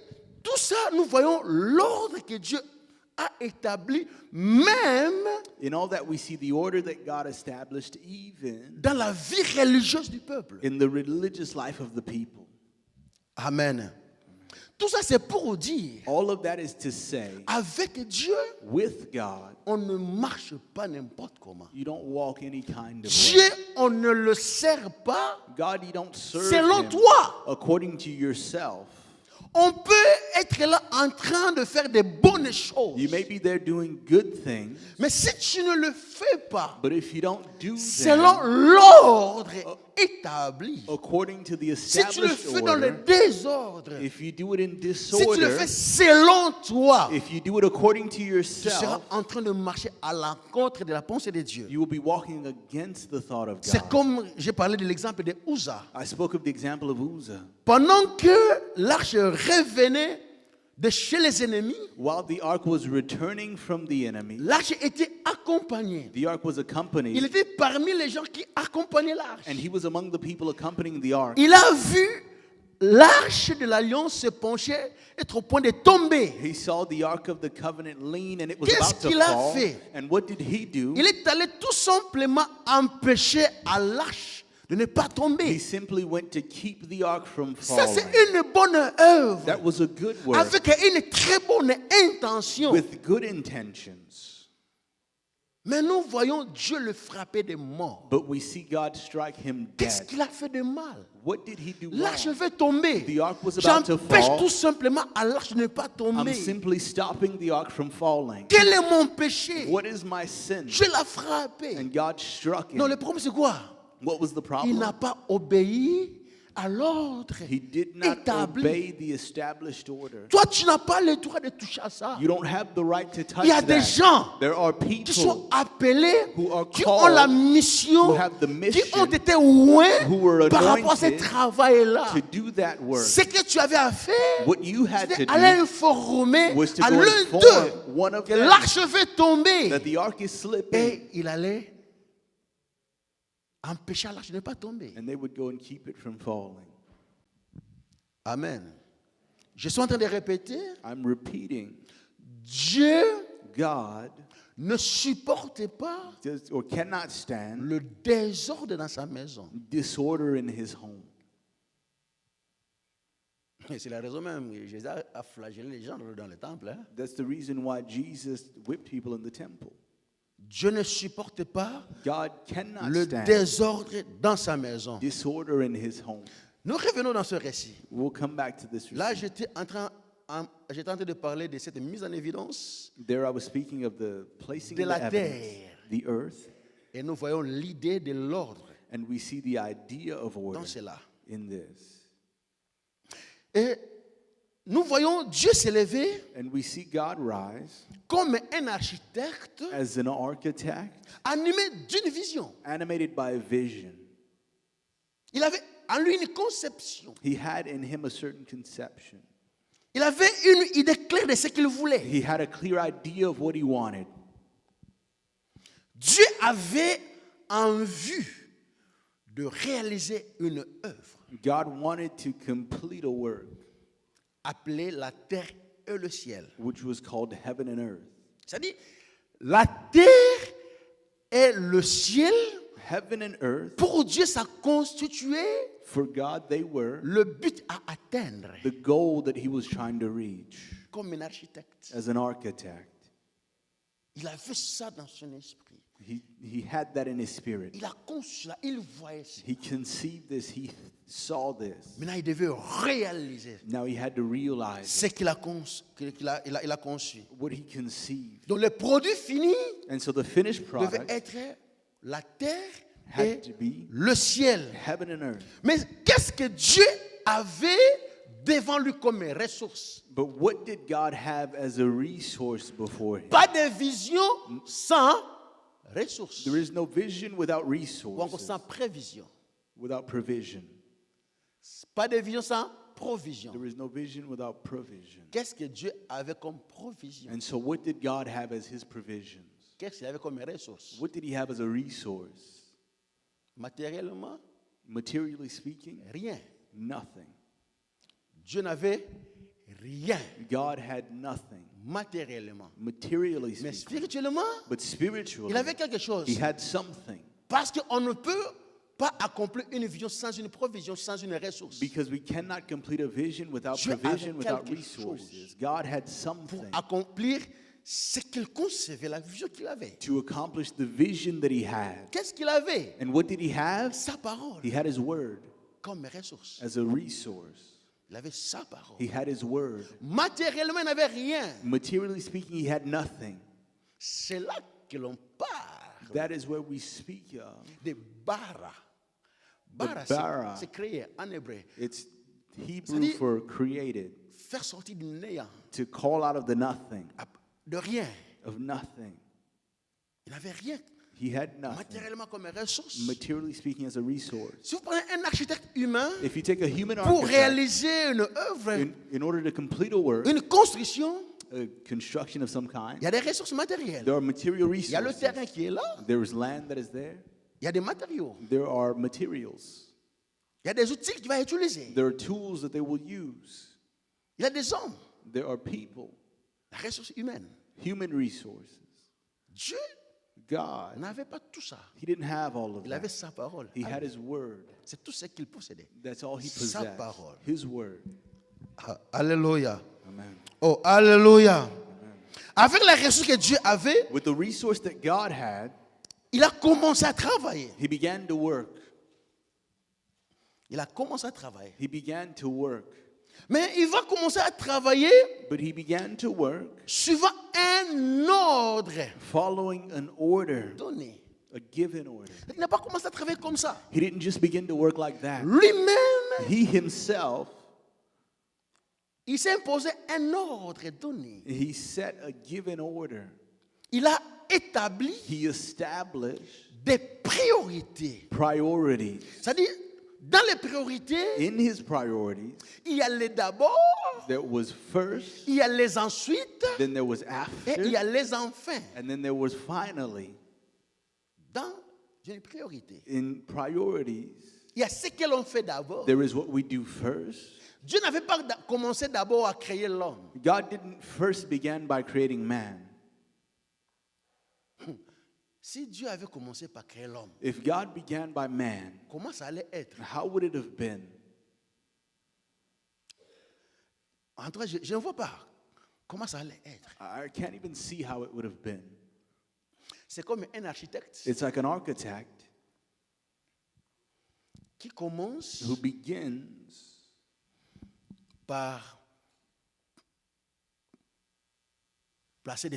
tout ça, nous voyons l'ordre que Dieu a établi, même In all that, we see the order that God established even dans la vie religieuse du peuple. in the religious life of the people. Amen. Tout ça, c'est pour dire, All of that is to say, avec Dieu, with God, on ne marche pas n'importe comment. you don't walk any kind of Dieu, way. on ne le sert pas God, you don't serve selon him toi. according to yourself. On peut être là en train de faire des bonnes choses. You may be there doing good things, Mais si tu ne le fais pas but if you don't do selon them l'ordre établi, according to the si tu le established fais dans le order, désordre, if you do it in si tu le disorder, fais selon toi, if you do it according to tu seras yourself, en train de marcher à l'encontre de la pensée de Dieu. you will be walking against the thought of C'est God. comme j'ai parlé de l'exemple de Uzzah. I spoke of the example of Uzzah. Pendant que l'arche revenait de chez les ennemis, while the ark was returning from the enemy, l'arche était accompagnée. the ark was Il accompanied, était parmi les gens qui accompagnaient l'arche. and he was among the people accompanying the ark. Il a vu l'arche de l'alliance se pencher, être au point de tomber. He saw the ark of the covenant lean, and it was Qu'est-ce about to qu'il a fall. fait? And what did he do? Il est allé tout simplement empêcher à l'arche de ne pas He tomber. simply went to keep the ark from Ça, c'est falling. une bonne œuvre, That was a good work avec une très bonne intention. with good intentions. Mais nous voyons Dieu le frapper de mort. But we see God strike him Qu'est-ce dead. qu'il a fait de mal? What did he do L'arche wrong? veut tomber. The ark was about to J'empêche fall. tout simplement à l'arche de ne pas I'm tomber. simply stopping the ark from falling. Quel est mon péché? What is my sin? Je l'ai frappé. And God struck Non, him. le problème c'est quoi? What was the Il n'a problem? pas obéi à l'ordre He did not établi. obey the established order. Toi, tu n'as pas le droit de toucher à ça. You don't have the right to touch Il y a des that. gens There are qui sont people appelés, who are qui ont la called, mission, who have the qui mission, ont été oués who were par rapport à ce anointed travail-là. to do that work. Ce que tu avais à faire, What you had to c'était aller do informer was to à go l'un inform d'eux one of que them l'arche va tomber. that the ark is slipping, Et il allait empêcher l'arche de ne pas tomber. and they would go and keep it from falling. Amen. Je suis en train de répéter, I'm repeating, Dieu God ne supporte pas does or cannot stand le désordre dans sa maison. disorder in his home. Et c'est la raison même que Jésus a flagellé les gens dans le temple. Hein. That's the reason why Jesus whipped people in the temple. Dieu ne supporte pas God cannot le stand désordre dans sa maison. disorder in his home. Nous revenons dans ce récit. We'll come back to this. Là, receipt. j'étais en train de parler de cette mise en évidence There I was speaking of the placing de of la the evidence, terre. the earth, Et nous voyons l'idée de l'ordre and we see the idea of order dans cela. in this. Et nous voyons Dieu s'élever And we see God rise comme un architecte as an architect, animé d'une vision. animated by a vision. Il avait en lui une conception. He had in him a certain conception. Il avait une idée claire de ce qu'il voulait. He had a clear idea of what he wanted. Dieu avait en vue de réaliser une œuvre God wanted to complete a work appelée la terre et le ciel. which was called heaven and earth. C'est-à-dire, la terre et le ciel, Heaven and earth, pour Dieu, ça constituait for God, they were le but à atteindre the goal that he was trying to reach comme un architecte. as an architect. Il avait ça dans son esprit. He had that in his spirit. Il a conçu cela, il voyait ça. He conceived this, he saw this. Maintenant, il devait réaliser Now he had to realize ce qu'il a conçu. what he conceived. Donc, le produit fini And so the finished devait product être la terre had et to be le ciel. heaven and earth. Mais qu'est-ce que Dieu avait devant lui comme ressource? But what did God have as a resource before him? Pas de vision sans ressources. There is no vision without Ou encore resources, sans prévision. without provision. Pas de vision sans provision. There is no vision without provision. Qu'est-ce que Dieu avait comme provision? And so what did God have as his provisions? Qu'est-ce qu'il avait comme ressource? What did he have as a resource? Matériellement, Materially speaking, rien. nothing. Dieu n'avait rien God had nothing. matériellement. Materially Mais speaking. spirituellement, But spiritually, il avait quelque chose. he had something. Parce qu'on ne peut pas accomplir une vision sans une provision, sans une ressource. Because we cannot complete a vision without Dieu avait provision, without quelque resources. chose God had Pour something accomplir ce qu'il concevait, la vision qu'il avait. to accomplish the vision that he had. Qu'est-ce qu'il avait? And what did he have? Sa parole He had his word comme ressource. as a resource. Il avait sa parole. He had his word. Matériellement, il n'avait rien. Materially speaking, he had nothing. C'est là que l'on parle That is where we speak of. de bara. Bara, bara. c'est créé en hébreu. It's Hebrew C'est-à-dire- for created, Faire sortir du néant, to call out of the nothing, de rien. of nothing. Il n'avait rien. He had nothing, matériellement comme ressource. materially speaking, as a resource. Si vous prenez un architecte humain If you take a human pour architect, réaliser une œuvre, in order to complete a work, une construction, a construction of some kind, il y a des ressources matérielles. there are material Il y a le resources. terrain qui est là, There is land that is there. il y a des matériaux, There are materials. il y a des outils que tu vas utiliser, There are tools that they will use. il y a des hommes, There are people, la ressource humaine. human resources. Dieu God, n'avait pas tout ça. he didn't have all of Il avait that. sa parole. He had his word. C'est tout ce qu'il possédait. That's all he Sa possessed. parole. His word. Ah, alléluia. Amen. Oh, alléluia. Avec la ressource que Dieu avait, With the resource that God had, il a commencé à travailler. he began to work. Il a commencé à travailler. He began to work. Mais il va commencer à travailler But he began to work suivant un ordre following an order, donné. a given order. Il n'a pas commencé à travailler comme ça. He didn't just begin to work like that. Lui-même, He himself, il s'est imposé un ordre donné. he set a given order. Il a établi He established des priorités. priorities. C'est-à-dire, dans les priorités, In his priorities, il y a les d'abord, there was first, il y a les ensuite, then there was et il y after, a les enfin. and then there was finally. Dans une priorité. In priorities, Il y a ce que l'on fait d'abord. there is what we do first. Dieu n'avait pas commencé d'abord à créer l'homme. God didn't first begin by creating man. Si Dieu avait commencé par créer l'homme, If God began by man, comment ça allait être? how would it have been? En tout cas, je ne vois pas comment ça allait être. I can't even see how it would have been. C'est comme un architecte It's like an architect qui commence who begins par placer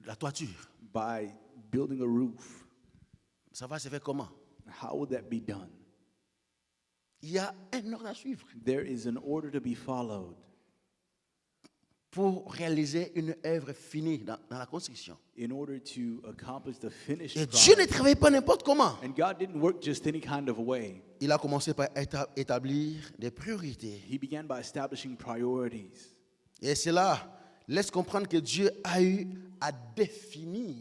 la toiture. by building a roof. Ça va se faire comment? How would that be done? Il y a un ordre à suivre There is an order to be followed pour réaliser une œuvre finie dans la construction. in order to accomplish the finished Et Dieu ne product. travaille pas n'importe comment. And God didn't work just any kind of way. Il a commencé par établir des priorités. He began by establishing priorities. Et cela laisse comprendre que Dieu a eu à définir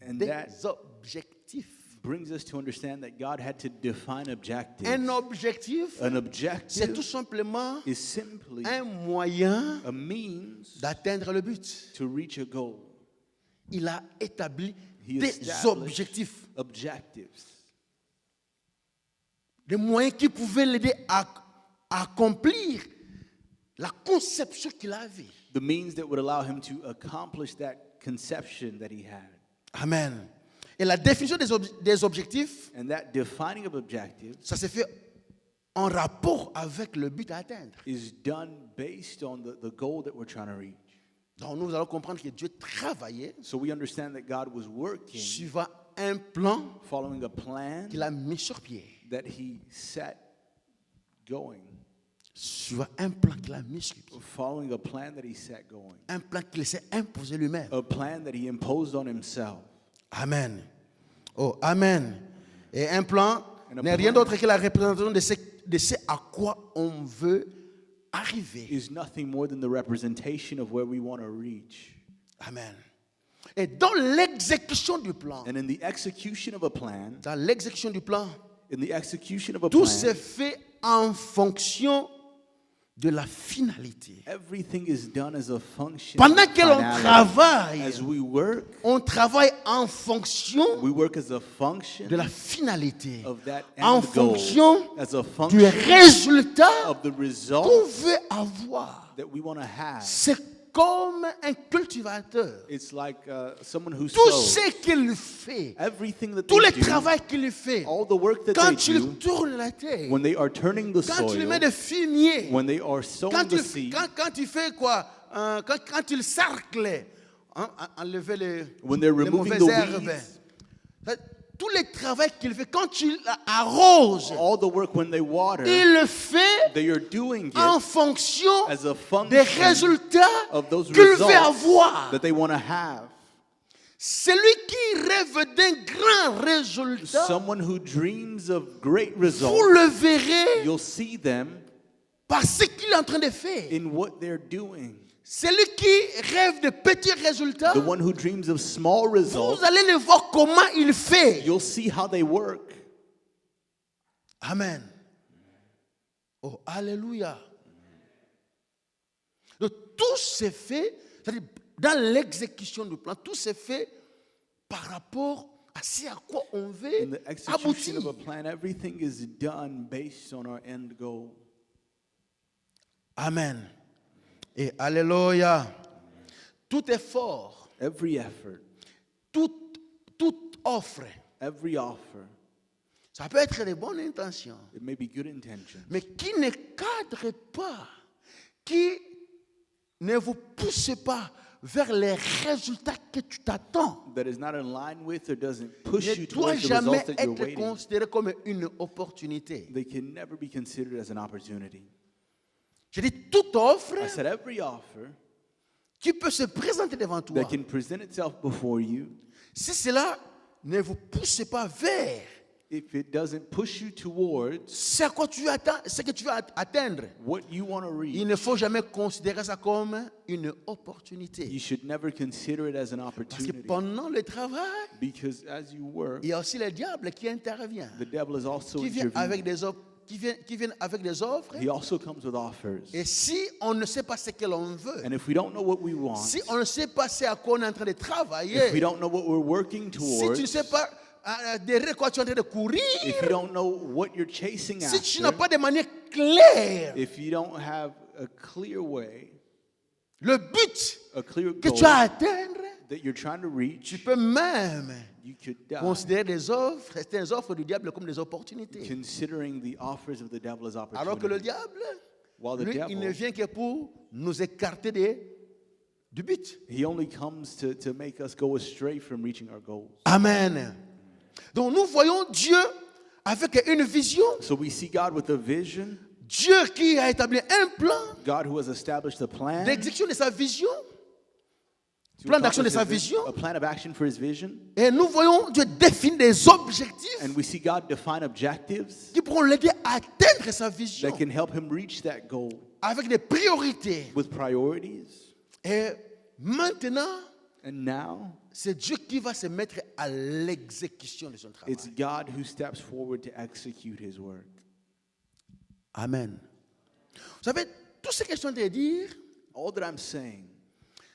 And des that objectifs. brings us to understand that God had to define objectives. Un objectif, An c'est objective tout simplement is simply un moyen a means d'atteindre le but. to reach a goal. Il a établi He des established objectifs, objectives. des moyens qui pouvaient l'aider à accomplir la conception qu'il avait. The means that would allow him to accomplish that conception that he had. Amen. Et la définition des objectifs, And that defining of objectives ça se fait en rapport avec le but à atteindre. is done based on the goal that we're trying to reach. Donc nous allons comprendre que Dieu travaillait So we understand that God was working, suivant un plan following a plan qu'il a mis sur pied. that he set going. Suivant un plan qu'il a mis sur pied. Following a plan that he set going. Un plan qu'il s'est imposé lui-même. A plan that he imposed on himself. Amen. Oh, amen. Et un plan And a n'est rien plan d'autre que la représentation de ce à quoi on veut arriver. Is nothing more than the representation of where we want to reach. Amen. Et dans l'exécution du plan, And in the execution of a plan, dans l'exécution du plan, in the execution of a tout plan, se fait en fonction de la finalité. everything is done as a function Pendant of que l'on finality. travaille, As we work, on travaille en fonction we work as a function de la finalité, of that en end goal, fonction as a du function résultat of the qu'on result veut avoir. that we want to have. C'est comme un cultivateur. It's like someone who Tout sows. ce qu'il fait, Everything that tout they le do, travail qu'il fait, all the work that quand they il do, tourne la terre, when they are turning the quand il soil, met des fumiers, when they are sowing quand the seed, il fait quoi, quand il cercle, enlever les when they're removing mauvaises the herbes, weeds, tout le travail qu'il fait, quand il arrose, all the work when they water, il le fait they are doing en it fonction as a des function résultats of those qu'il veut results avoir. that they want to have. Celui qui rêve d'un grand résultat, Someone who dreams of great vous results, le verrez you'll see them par ce qu'il est en train de faire. in what they're doing. Celui qui rêve de petits résultats, The one who dreams of small results, vous allez le voir comment il fait. you'll see how they work. Amen. Oh, alléluia. Donc, tout s'est fait, c'est-à-dire dans l'exécution du plan, tout s'est fait par rapport à ce à quoi on In veut the execution aboutir. of a plan, everything is done based on our end goal. Amen. Et alléluia. Tout effort, Every effort, toute offre, every offer, ça peut être de bonnes intentions, it may be good intention, mais qui ne cadre pas, qui ne vous pousse pas vers les résultats que tu t'attends, that is not in line with or doesn't push ne you doit towards the jamais results that you're être waiting. considéré comme une opportunité. They can never be considered as an opportunity. Je dis toute offre I said every offer qui peut se présenter devant toi, that can present itself before you, si cela ne vous pousse pas vers if it doesn't push you towards ce à quoi tu attends, ce que tu veux atteindre, what you want to il reach, ne faut jamais considérer ça comme une you opportunité. should never consider it as an Parce que opportunity. pendant le travail, Because as you work, il y a aussi le diable qui intervient, the devil is also qui vient avec intervening. des offres, qui viennent avec des offres. He also comes with offers. Et si on ne sait pas ce que l'on veut, And if we don't know what we want, si on ne sait pas ce à quoi on est en train de if we travailler, don't know what we're working si towards, tu ne sais pas derrière quoi tu es en train de courir, if you don't know what you're chasing si tu n'as after, pas de manière claire if you don't have a clear way, le but a clear que goal tu as à atteindre, that you're trying to tu reach, peux même you could die considérer des offres, certaines offres du diable comme des opportunités. considering the offers of the devil as Alors que le opportunities. diable, While the lui, il ne devil, vient que pour nous écarter du but. he only comes to make us go astray from reaching our goals. Amen. Donc nous voyons Dieu avec une vision, So we see God with a vision, Dieu qui a établi un plan God who has established a plan, d'exécution de sa vision, to plan d'action de sa accomplish his vision. a plan of action for his vision. Et nous voyons Dieu définir des objectifs And we see God define objectives qui pourront l'aider à atteindre sa vision that can help him reach that goal avec des priorités. with priorities. Et maintenant, And now c'est Dieu qui va se mettre à l'exécution de son travail. it's God who steps forward to execute his work. Amen. Vous savez, tout ce que je suis en train de dire, All that I'm saying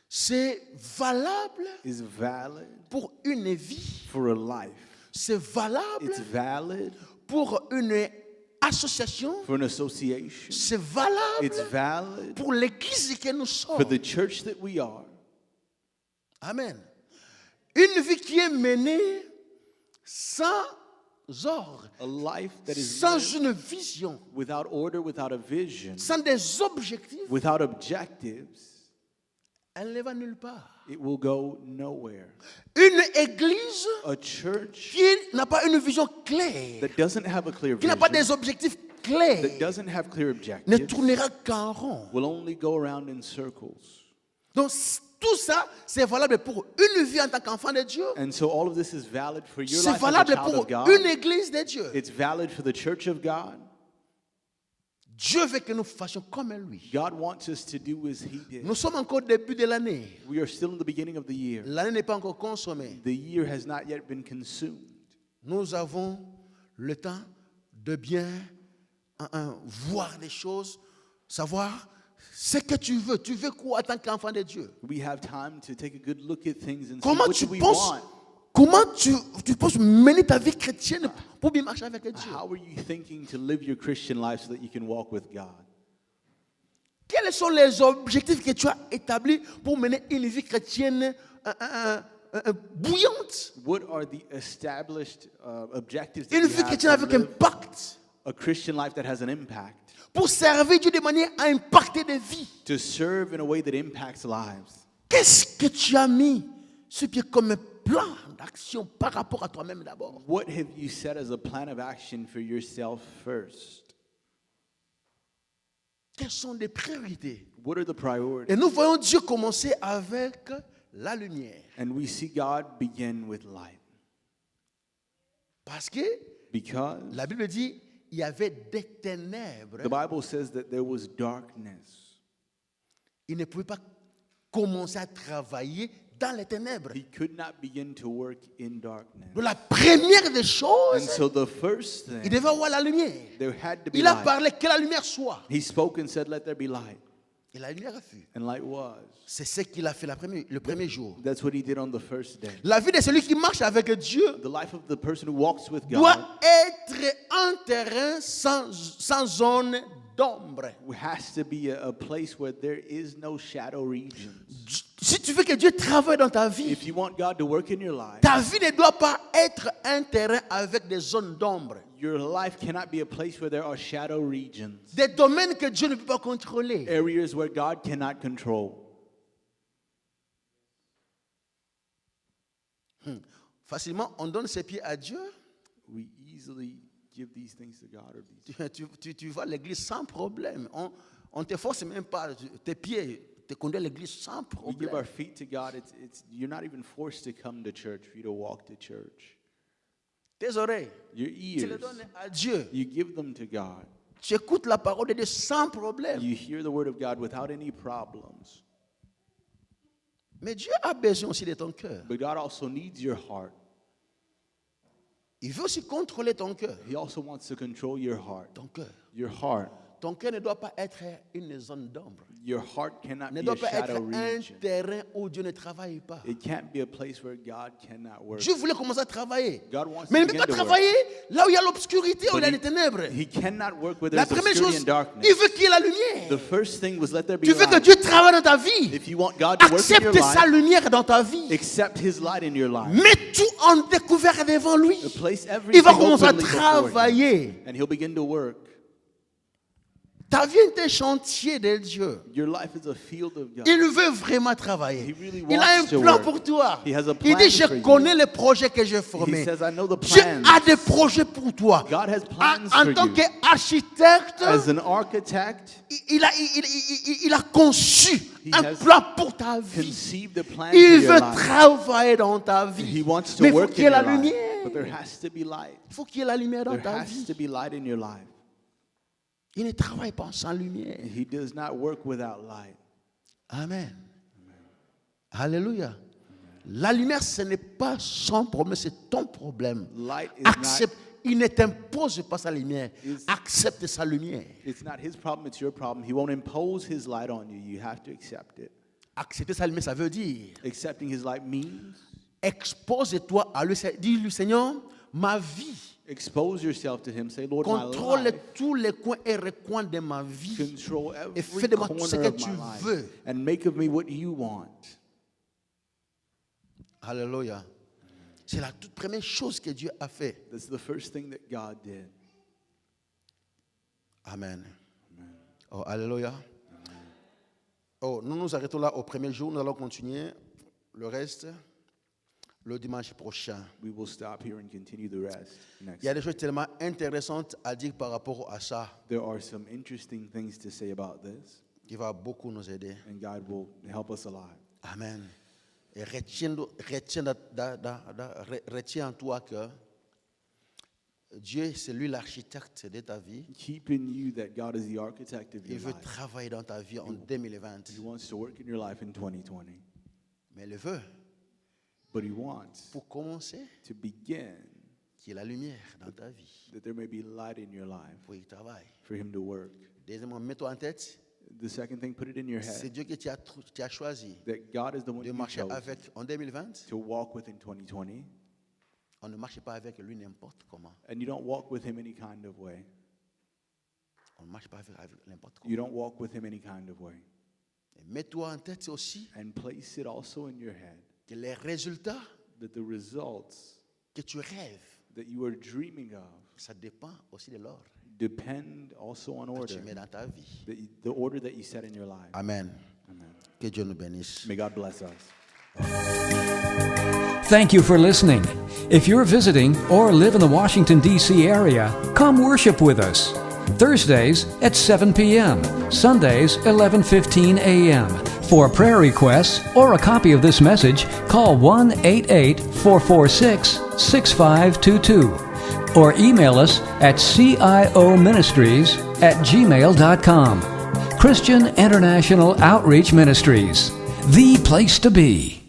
c'est valable is valid pour une vie. for a life. C'est valable It's valid pour une association. for an association. C'est valable It's valid pour l'église que nous for sommes. the church that we are. Amen. Une vie qui est menée sans ordre, A life that is sans lived une vision, without order, without a vision, sans des objectifs, without objectives, elle ne va nulle part. it will go nowhere. Une église A church qui n'a pas une vision claire, that doesn't have a clear qui n'a pas vision, des objectifs that clairs, doesn't have clear ne objectives, tournera qu'en rond. will only go around in circles. Donc tout ça, c'est valable pour une vie en tant qu'enfant de Dieu. And so all of this is valid for your C'est life as a valable child pour of God. une église de Dieu. It's valid for the church of God. Dieu veut que nous fassions comme lui. God wants us to do as he did. Nous sommes encore au début de l'année. We are still in the beginning of the year. L'année n'est pas encore consommée. The year has not yet been consumed. Nous avons le temps de bien voir les choses, savoir ce que tu veux. Tu veux quoi en tant qu'enfant de Dieu? We have time to take a good look at things and see Comment what tu do we penses, want. comment tu penses mener ta vie chrétienne pour bien marcher avec Dieu? How are you thinking to live your Christian life so that you can walk with God? Quels sont les objectifs que tu as établis pour mener une vie chrétienne bouillante? What are the established objectives that Une you vie have chrétienne to avec live impact. a Christian life that has an impact? Pour servir Dieu de manière à impacter des vies. To serve in a way that impacts lives. Qu'est-ce que tu as mis sur pied comme plan d'action par rapport à toi-même d'abord? What have you set as a plan of action for yourself first? Quelles sont les priorités? What are the priorities? Et nous voyons Dieu commencer avec la lumière. And we see God begin with light. Parce que Because la Bible dit il y avait des ténèbres. the Bible says that there was darkness. Il ne pouvait pas commencer à travailler dans les ténèbres. He could not begin to work in darkness. Donc la première des And choses, so the first il thing, devait avoir la lumière. there had to be Il a light. parlé que la lumière soit. He spoke and said, let there be light. Et la lumière fut. And light was. C'est ce qu'il a fait le premier jour. That's what he did on the first day. La vie de celui qui marche avec Dieu The life of the person who walks with God doit être un terrain sans zone d'ombre. has to be a place where there is no shadow regions. Si tu veux que Dieu travaille dans ta vie, If you want God to work in your life, ta vie ne doit pas être un terrain avec des zones d'ombre. your life cannot be a place where there are shadow regions, Des domaines que Dieu ne peut pas contrôler. areas where God cannot control. Facilement, on donne ses pieds à Dieu. We easily give these things to God. Or these. Tu vas à l'église sans problème. On te force même pas. Tes pieds te conduisent à l'église sans We give our problème. feet to God. You're not even forced to come to church for you to walk to church. Tes oreilles, Your tu les ears, donnes à Dieu. you give them to God. Tu écoutes la parole de Dieu sans problème. You hear the word of God without any problems. Mais Dieu a besoin aussi de ton cœur. But God also needs your heart. Il veut aussi contrôler ton cœur. He also wants to control your heart. Ton cœur. Your heart. Ton cœur ne doit pas être une zone d'ombre. Your heart cannot Ne be doit a pas être shadow un region. terrain où Dieu ne travaille pas. It can't be a place where God cannot work. Dieu voulait commencer à travailler. God wants Mais il to ne peut pas begin to work. travailler là où il y a l'obscurité, où il y a les But ténèbres. he cannot work where La there's première obscurity chose, and darkness. il veut qu'il y ait la lumière. The first thing was let there be Tu veux que light. Dieu travaille dans ta vie. If you want God to work in your Accepte sa life, lumière dans ta vie. accept His light in your life. Mets tout en découvert devant lui. Place Il everything va commencer à openly before Him, travailler. and He'll begin to work. Ta vie est un chantier de Dieu. Your life is a field of God. Il veut vraiment travailler. He really Il a un wants to plan work. pour toi. He has a Il plan dit, je for you. connais les projets que j'ai He formés. says, I know the Dieu plans. a des projets pour toi. God has En, plans en for tant you. qu'architecte, As an architect, il a conçu He un has plan pour ta vie. conceived a plan Il for your veut life. travailler dans ta He vie. wants to Mais il faut work qu'il y ait in la your life. lumière. But there has to be light. Il faut qu'il y ait la lumière dans There ta has vie. to be light in your life. Il ne travaille pas sans lumière. He does not work without light. Amen. Alléluia. La lumière, ce n'est pas son problème, c'est ton problème. Light is Accepte. Il ne t'impose pas sa lumière. Is- Accepte sa lumière. It's not His problem, it's your problem. He won't impose His light on you. You have to accept it. Accepter sa lumière, ça veut dire Accepting His light means expose-toi à lui. Dis-lui, Seigneur, ma vie, expose yourself to Him. Say, Lord, my contrôle life. tous les coins et recoins de ma vie. Control Et every fais de moi tout ce corner que of tu my life. veux. And make of me what you want. Alléluia. C'est la toute première chose que Dieu a fait. That's the first thing that God did. Amen. Oh, alléluia. Oh, nous nous arrêtons là au premier jour. Nous allons continuer le reste le dimanche prochain. We will stop here and continue the rest next. Il y a des choses tellement intéressantes à dire par rapport à ça There are some interesting things to say about this, qui va beaucoup nous aider. and God will help us a lot. Amen. Et retiens en toi que Dieu, c'est lui l'architecte de ta vie. Keep in you that God is the architect of Il your veut life. travailler dans ta vie en 2020. He wants to work in your life in 2020. Mais il veut, But He wants pour commencer, to begin qu'il y ait la lumière dans ta vie. that there may be light in your life Pour y travailler. for Him to work. Deuxièmement, mets-toi en tête, The second thing, put it in your c'est head Dieu qui t'a choisi that God is the one de you marcher chose avec en 2020. to walk with in 2020, On ne marche pas avec lui n'importe comment. and you don't walk with Him any kind of way. On ne marche pas avec n'importe You comment. don't walk with Him any kind of way. Et mets-toi en tête aussi And place it also in your head que les résultats that the results que tu rêves, that you are dreaming of ça dépend aussi de l'ordre depend also on que order, tu mets dans ta vie. the order that you set in your life. Amen. Amen. Que Dieu nous bénisse. May God bless us. Thank you for listening. If you're visiting or live in the Washington, D.C. area, come worship with us. Thursdays at 7 p.m., Sundays 11:15 a.m., For prayer requests or a copy of this message, call 1-88-446-6522 or email us at cioministries@gmail.com. Christian International Outreach Ministries, the place to be.